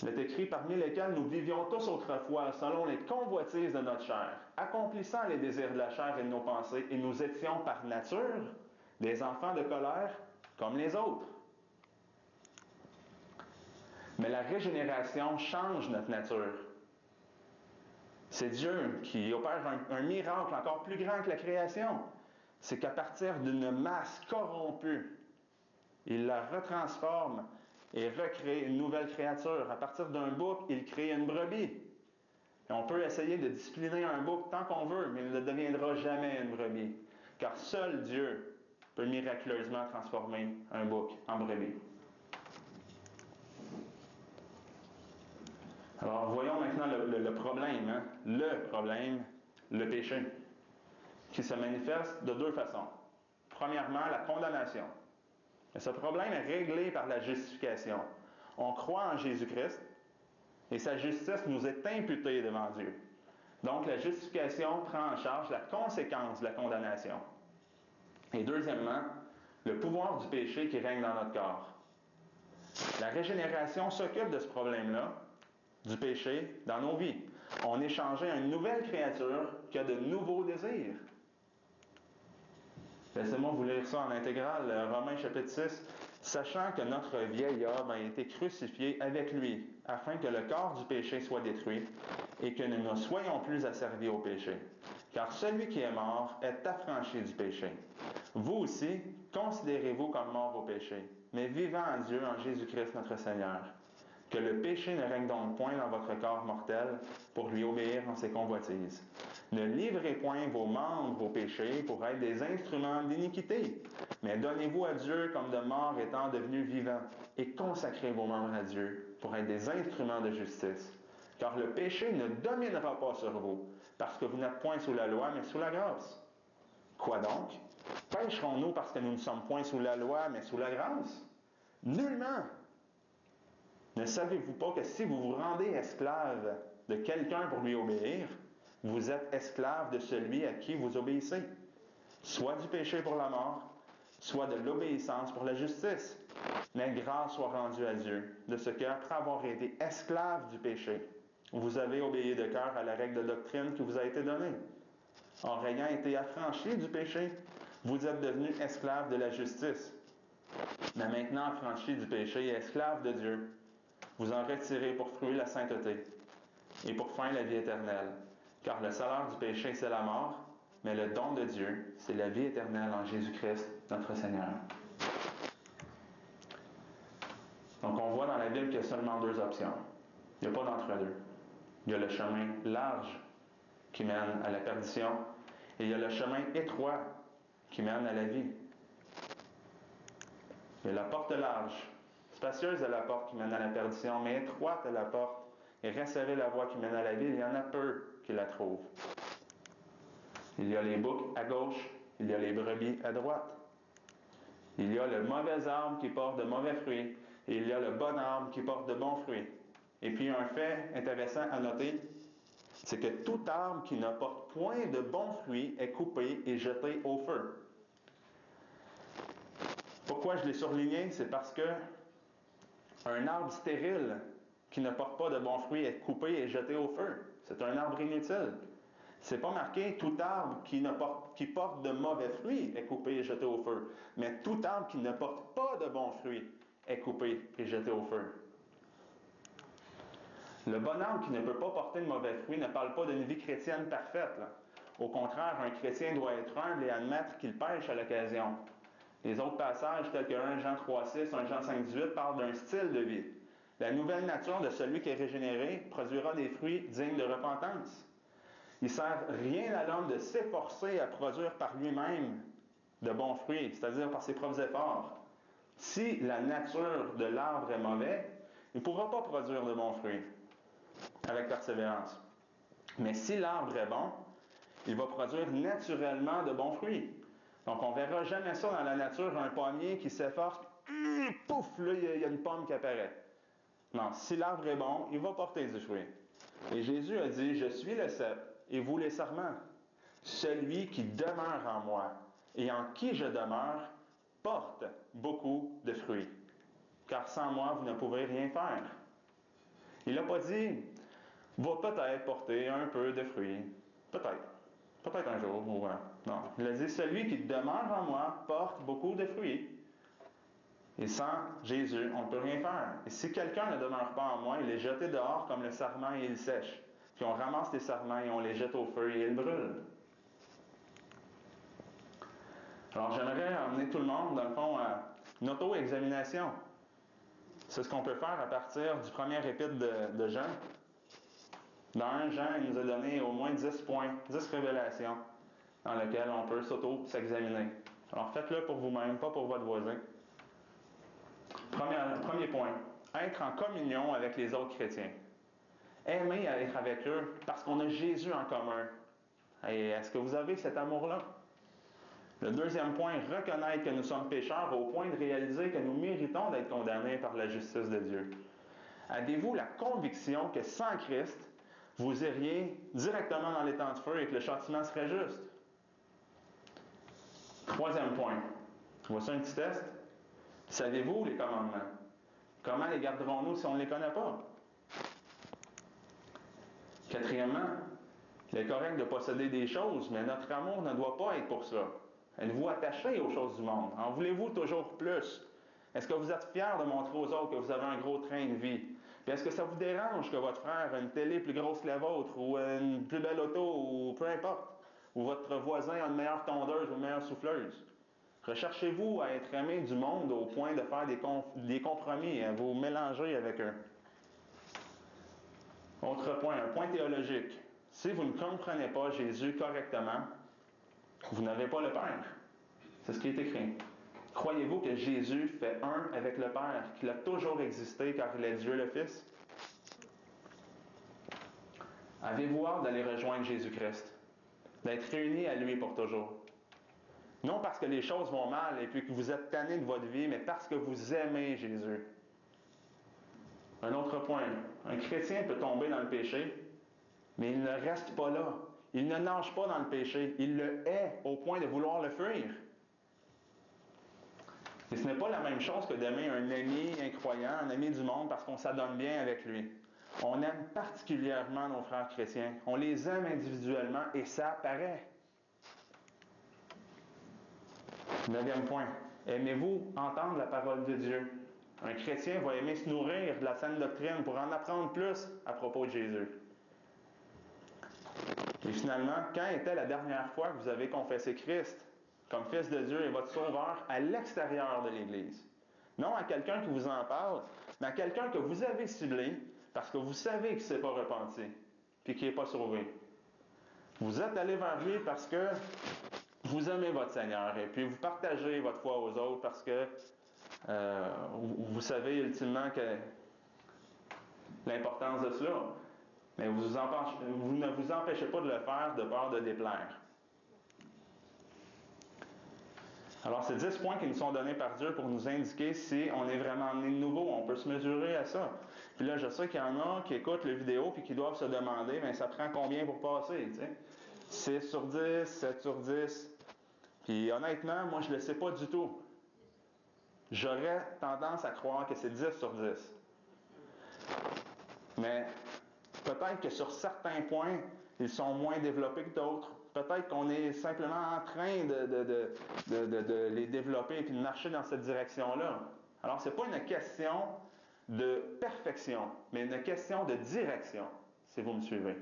Il est écrit, parmi lesquels nous vivions tous autrefois selon les convoitises de notre chair, accomplissant les désirs de la chair et de nos pensées, et nous étions par nature des enfants de colère comme les autres. Mais la régénération change notre nature. C'est Dieu qui opère un miracle encore plus grand que la création. C'est qu'à partir d'une masse corrompue, il la retransforme et recrée une nouvelle créature. À partir d'un bouc, il crée une brebis. Et on peut essayer de discipliner un bouc tant qu'on veut, mais il ne deviendra jamais une brebis. Car seul Dieu peut miraculeusement transformer un bouc en brebis. Alors voyons maintenant le problème. Le problème, le péché, qui se manifeste de deux façons. Premièrement, la condamnation. Et ce problème est réglé par la justification. On croit en Jésus-Christ et sa justice nous est imputée devant Dieu. Donc la justification prend en charge la conséquence de la condamnation. Et deuxièmement, le pouvoir du péché qui règne dans notre corps. La régénération s'occupe de ce problème-là, du péché, dans nos vies. On est changé à une nouvelle créature qui a de nouveaux désirs. Laissez-moi vous lire ça en intégrale, Romains chapitre 6. « Sachant que notre vieil homme a été crucifié avec lui, afin que le corps du péché soit détruit, et que nous ne soyons plus asservis au péché. Car celui qui est mort est affranchi du péché. Vous aussi, considérez-vous comme mort au péché, mais vivant en Dieu en Jésus-Christ notre Seigneur. Que le péché ne règne donc point dans votre corps mortel pour lui obéir en ses convoitises. Ne livrez point vos membres au péché pour être des instruments d'iniquité, mais donnez-vous à Dieu comme de morts étant devenus vivants, et consacrez vos membres à Dieu pour être des instruments de justice. Car le péché ne dominera pas sur vous, parce que vous n'êtes point sous la loi, mais sous la grâce. Quoi donc? Pécherons-nous parce que nous ne sommes point sous la loi, mais sous la grâce? Nullement! Ne savez-vous pas que si vous vous rendez esclave de quelqu'un pour lui obéir, vous êtes esclave de celui à qui vous obéissez, soit du péché pour la mort, soit de l'obéissance pour la justice. Mais grâce soit rendue à Dieu, de ce qu'après avoir été esclave du péché, vous avez obéi de cœur à la règle de doctrine qui vous a été donnée. En ayant été affranchis du péché, vous êtes devenus esclaves de la justice. Mais maintenant affranchis du péché et esclaves de Dieu, vous en retirez pour fruit la sainteté et pour fin la vie éternelle. Car le salaire du péché, c'est la mort, mais le don de Dieu, c'est la vie éternelle en Jésus-Christ, notre Seigneur. Donc on voit dans la Bible qu'il y a seulement deux options. Il n'y a pas d'entre-deux. Il y a le chemin large qui mène à la perdition, et il y a le chemin étroit qui mène à la vie. Il y a la porte large, spacieuse est la porte qui mène à la perdition, mais étroite est la porte, et resserrée la voie qui mène à la vie, il y en a peu qui la trouvent. Il y a les boucs à gauche, il y a les brebis à droite. Il y a le mauvais arbre qui porte de mauvais fruits, et il y a le bon arbre qui porte de bons fruits. Et puis un fait intéressant à noter, c'est que tout arbre qui ne porte point de bons fruits est coupé et jeté au feu. Pourquoi je l'ai surligné? C'est parce que un arbre stérile qui ne porte pas de bons fruits est coupé et jeté au feu. C'est un arbre inutile. C'est pas marqué tout arbre qui porte de mauvais fruits est coupé et jeté au feu. Mais tout arbre qui ne porte pas de bons fruits est coupé et jeté au feu. Le bon arbre qui ne peut pas porter de mauvais fruits ne parle pas d'une vie chrétienne parfaite, là. Au contraire, un chrétien doit être humble et admettre qu'il pêche à l'occasion. Les autres passages, tels que 1 Jean 3,6, 1 Jean 5,18, parlent d'un style de vie. La nouvelle nature de celui qui est régénéré produira des fruits dignes de repentance. Il ne sert rien à l'homme de s'efforcer à produire par lui-même de bons fruits, c'est-à-dire par ses propres efforts. Si la nature de l'arbre est mauvaise, il ne pourra pas produire de bons fruits avec persévérance. Mais si l'arbre est bon, il va produire naturellement de bons fruits. Donc, on ne verra jamais ça dans la nature, un pommier qui s'efforce, pouf, là, il y a une pomme qui apparaît. Non, si l'arbre est bon, il va porter du fruit. Et Jésus a dit, je suis le cep, et vous les sarments. Celui qui demeure en moi, et en qui je demeure, porte beaucoup de fruits. Car sans moi, vous ne pouvez rien faire. Il n'a pas dit, va peut-être porter un peu de fruits. Peut-être. Peut-être un jour. Ou, non. Il a dit, celui qui demeure en moi porte beaucoup de fruits. Et sans Jésus, on ne peut rien faire. Et si quelqu'un ne demeure pas en moi, il est jeté dehors comme le sarment et il sèche. Puis on ramasse les sarments et on les jette au feu et ils brûlent. Alors j'aimerais emmener tout le monde, dans le fond, à une auto-examination. C'est ce qu'on peut faire à partir du premier épître de Jean. Dans 1 Jean, il nous a donné au moins 10 points, 10 révélations dans lesquelles on peut s'auto-s'examiner. Alors faites-le pour vous-même, pas pour votre voisin. Premier point, être en communion avec les autres chrétiens. Aimer être avec eux parce qu'on a Jésus en commun. Et est-ce que vous avez cet amour-là? Le deuxième point, reconnaître que nous sommes pécheurs au point de réaliser que nous méritons d'être condamnés par la justice de Dieu. Avez-vous la conviction que sans Christ, vous iriez directement dans les temps de feu et que le châtiment serait juste? Troisième point, voici un petit test. Savez-vous les commandements? Comment les garderons-nous si on ne les connaît pas? Quatrièmement, il est correct de posséder des choses, mais notre amour ne doit pas être pour ça. Êtes-vous attaché aux choses du monde? En voulez-vous toujours plus? Est-ce que vous êtes fiers de montrer aux autres que vous avez un gros train de vie? Puis est-ce que ça vous dérange que votre frère ait une télé plus grosse que la vôtre, ou une plus belle auto, ou peu importe, ou votre voisin a une meilleure tondeuse ou une meilleure souffleuse? Recherchez-vous à être aimé du monde au point de faire des compromis, à vous mélanger avec eux. Autre point, un point théologique. Si vous ne comprenez pas Jésus correctement, vous n'avez pas le Père. C'est ce qui est écrit. Croyez-vous que Jésus fait un avec le Père, qu'il a toujours existé car il est Dieu le Fils? Avez-vous hâte d'aller rejoindre Jésus-Christ? D'être réunis à lui pour toujours? Non parce que les choses vont mal et puis que vous êtes tanné de votre vie, mais parce que vous aimez Jésus. Un autre point. Un chrétien peut tomber dans le péché, mais il ne reste pas là. Il ne nage pas dans le péché. Il le hait au point de vouloir le fuir. Et ce n'est pas la même chose que d'aimer un ami incroyant, un ami du monde, parce qu'on s'adonne bien avec lui. On aime particulièrement nos frères chrétiens. On les aime individuellement et ça paraît. 9e point. Aimez-vous entendre la parole de Dieu? Un chrétien va aimer se nourrir de la saine doctrine pour en apprendre plus à propos de Jésus. Et finalement, quand était la dernière fois que vous avez confessé Christ comme Fils de Dieu et votre Sauveur à l'extérieur de l'Église? Non à quelqu'un qui vous en parle, mais à quelqu'un que vous avez ciblé parce que vous savez qu'il ne s'est pas repenti et qu'il n'est pas sauvé. Vous êtes allé vers lui parce que vous aimez votre Seigneur et puis vous partagez votre foi aux autres parce que vous savez ultimement que l'importance de cela. Mais vous ne vous empêchez pas de le faire de peur de déplaire. Alors, c'est 10 points qui nous sont donnés par Dieu pour nous indiquer si on est vraiment né de nouveau. On peut se mesurer à ça. Puis là, je sais qu'il y en a qui écoutent les vidéos et qui doivent se demander, mais ça prend combien pour passer, tu sais? 6 sur 10, 7 sur 10. Puis honnêtement, moi, je ne le sais pas du tout. J'aurais tendance à croire que c'est 10 sur 10. Mais peut-être que sur certains points, ils sont moins développés que d'autres. Peut-être qu'on est simplement en train de les développer et de marcher dans cette direction-là. Alors, ce n'est pas une question de perfection, mais une question de direction, si vous me suivez.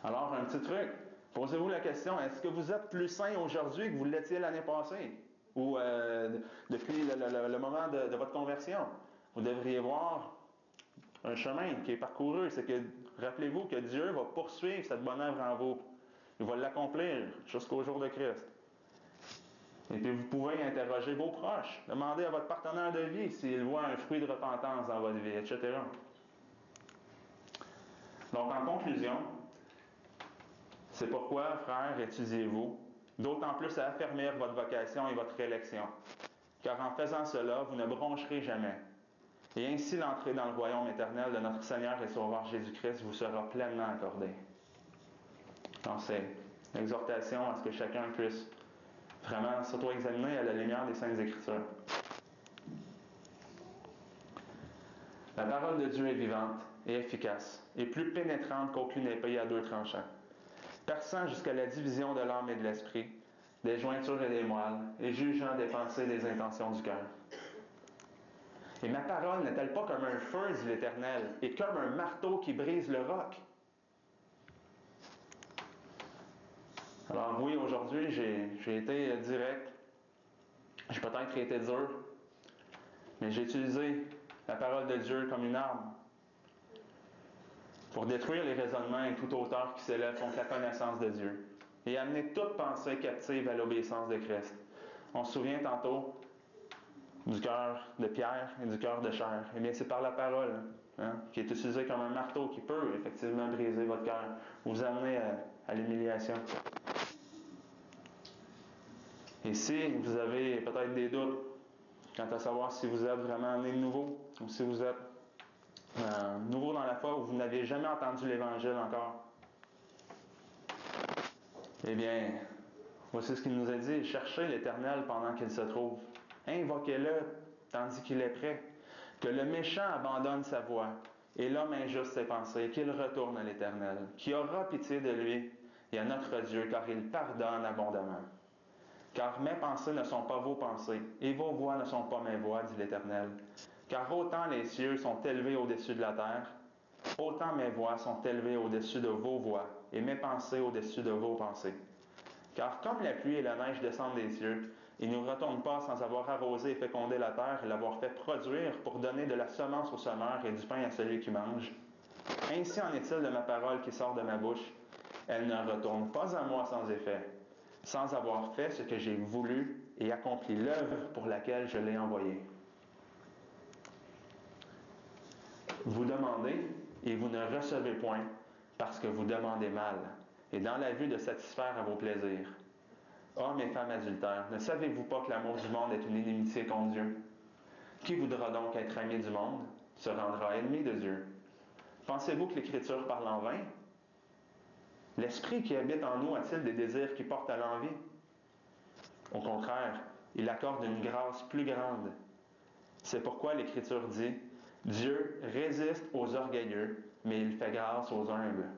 Alors, un petit truc. Posez-vous la question, est-ce que vous êtes plus sain aujourd'hui que vous l'étiez l'année passée? Ou depuis le moment de votre conversion? Vous devriez voir un chemin qui est parcouru. C'est que, rappelez-vous que Dieu va poursuivre cette bonne œuvre en vous. Il va l'accomplir jusqu'au jour de Christ. Et puis vous pouvez interroger vos proches. Demandez à votre partenaire de vie s'il voit un fruit de repentance dans votre vie, etc. Donc, en conclusion, c'est pourquoi, frères, étudiez-vous, d'autant plus à affermir votre vocation et votre élection. Car en faisant cela, vous ne broncherez jamais. Et ainsi l'entrée dans le royaume éternel de notre Seigneur et Sauveur Jésus-Christ vous sera pleinement accordée. Donc c'est l'exhortation à ce que chacun puisse vraiment s'auto-examiner à la lumière des Saintes Écritures. La parole de Dieu est vivante et efficace, et plus pénétrante qu'aucune épée à 2 tranchants, perçant jusqu'à la division de l'âme et de l'esprit, des jointures et des moelles, et jugeant des pensées et des intentions du cœur. Et ma parole n'est-elle pas comme un feu, dit l'Éternel, et comme un marteau qui brise le roc? Alors oui, aujourd'hui, j'ai été direct. J'ai peut-être été dur. Mais j'ai utilisé la parole de Dieu comme une arme pour détruire les raisonnements et toute hauteur qui s'élève contre la connaissance de Dieu et amener toute pensée captive à l'obéissance de Christ. On se souvient tantôt du cœur de pierre et du cœur de chair. Eh bien, c'est par la parole qui est utilisée comme un marteau qui peut effectivement briser votre cœur, vous amener à l'humiliation. Et si vous avez peut-être des doutes quant à savoir si vous êtes vraiment né de nouveau ou si vous êtes nouveau dans la foi ou vous n'avez jamais entendu l'Évangile encore, eh bien, voici ce qu'il nous a dit. Cherchez l'Éternel pendant qu'il se trouve. Invoquez-le tandis qu'il est prêt. Que le méchant abandonne sa voie et l'homme injuste ses pensées, qu'il retourne à l'Éternel, qui aura pitié de lui et à notre Dieu, car il pardonne abondamment. Car mes pensées ne sont pas vos pensées, et vos voix ne sont pas mes voix, dit l'Éternel. Car autant les cieux sont élevés au-dessus de la terre, autant mes voix sont élevées au-dessus de vos voix, et mes pensées au-dessus de vos pensées. Car comme la pluie et la neige descendent des cieux, ils ne retournent pas sans avoir arrosé et fécondé la terre et l'avoir fait produire pour donner de la semence au semeur et du pain à celui qui mange, Ainsi en est-il de ma parole qui sort de ma bouche. Elle ne retourne pas à moi sans effet, sans avoir fait ce que j'ai voulu et accompli l'œuvre pour laquelle je l'ai envoyée. Vous demandez et vous ne recevez point parce que vous demandez mal, et dans la vue de satisfaire à vos plaisirs. Hommes et femmes adultères, ne savez-vous pas que l'amour du monde est une inimitié contre Dieu? Qui voudra donc être ami du monde se rendra ennemi de Dieu. Pensez-vous que l'Écriture parle en vain? L'Esprit qui habite en nous a-t-il des désirs qui portent à l'envie? Au contraire, il accorde une grâce plus grande. C'est pourquoi l'Écriture dit « Dieu résiste aux orgueilleux, mais il fait grâce aux humbles.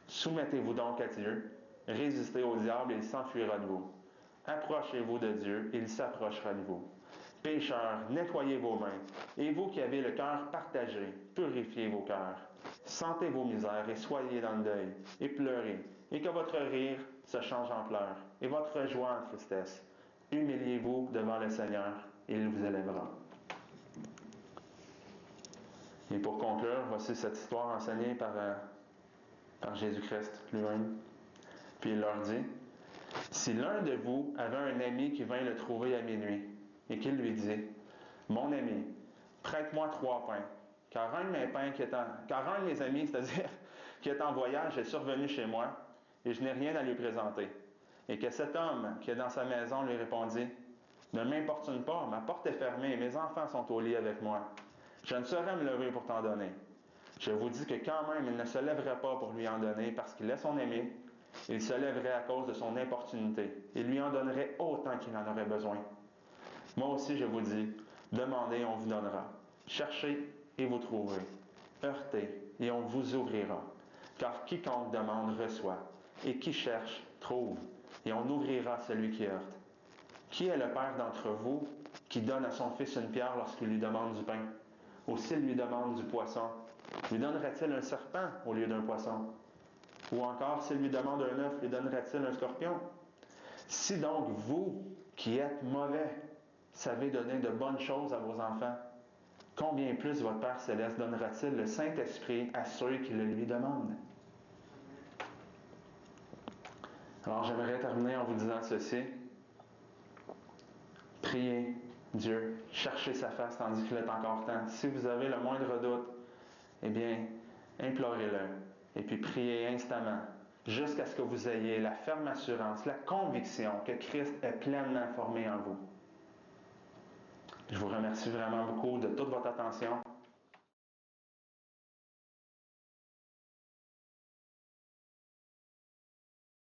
Soumettez-vous donc à Dieu, résistez au diable et il s'enfuira de vous. Approchez-vous de Dieu et il s'approchera de vous. Pécheurs, nettoyez vos mains, et vous qui avez le cœur partagé, purifiez vos cœurs. Sentez vos misères et soyez dans le deuil, et pleurez, et que votre rire se change en pleurs, et votre joie en tristesse. Humiliez-vous devant le Seigneur, et il vous élèvera. » Et pour conclure, voici cette histoire enseignée par Jésus-Christ lui-même. Puis il leur dit, « Si l'un de vous avait un ami qui vint le trouver à minuit, et qu'il lui dit, « Mon ami, prête-moi 3 pains, car un de mes amis, c'est-à-dire qui est en voyage, est survenu chez moi, et je n'ai rien à lui présenter. » Et que cet homme qui est dans sa maison lui répondit, « Ne m'importune pas, ma porte est fermée, et mes enfants sont au lit avec moi. Je ne saurais me lever pour t'en donner. Je vous dis que quand même, il ne se lèverait pas pour lui en donner, parce qu'il est son ami. Il se lèverait à cause de son importunité. Il lui en donnerait autant qu'il en aurait besoin. Moi aussi, je vous dis, demandez et on vous donnera. Cherchez et vous trouverez. Heurtez et on vous ouvrira. Car quiconque demande reçoit, et qui cherche trouve, et on ouvrira celui qui heurte. Qui est le père d'entre vous qui donne à son fils une pierre lorsqu'il lui demande du pain? Ou s'il lui demande du poisson, lui donnerait-il un serpent au lieu d'un poisson? Ou encore, s'il lui demande un œuf, lui donnerait-il un scorpion? Si donc vous, qui êtes mauvais, savez donner de bonnes choses à vos enfants, combien plus votre Père Céleste donnera-t-il le Saint-Esprit à ceux qui le lui demandent? Alors j'aimerais terminer en vous disant ceci. Priez Dieu, cherchez sa face tandis qu'il est encore temps. Si vous avez le moindre doute, eh bien, implorez-le. Et puis priez instamment, jusqu'à ce que vous ayez la ferme assurance, la conviction que Christ est pleinement formé en vous. Je vous remercie vraiment beaucoup de toute votre attention.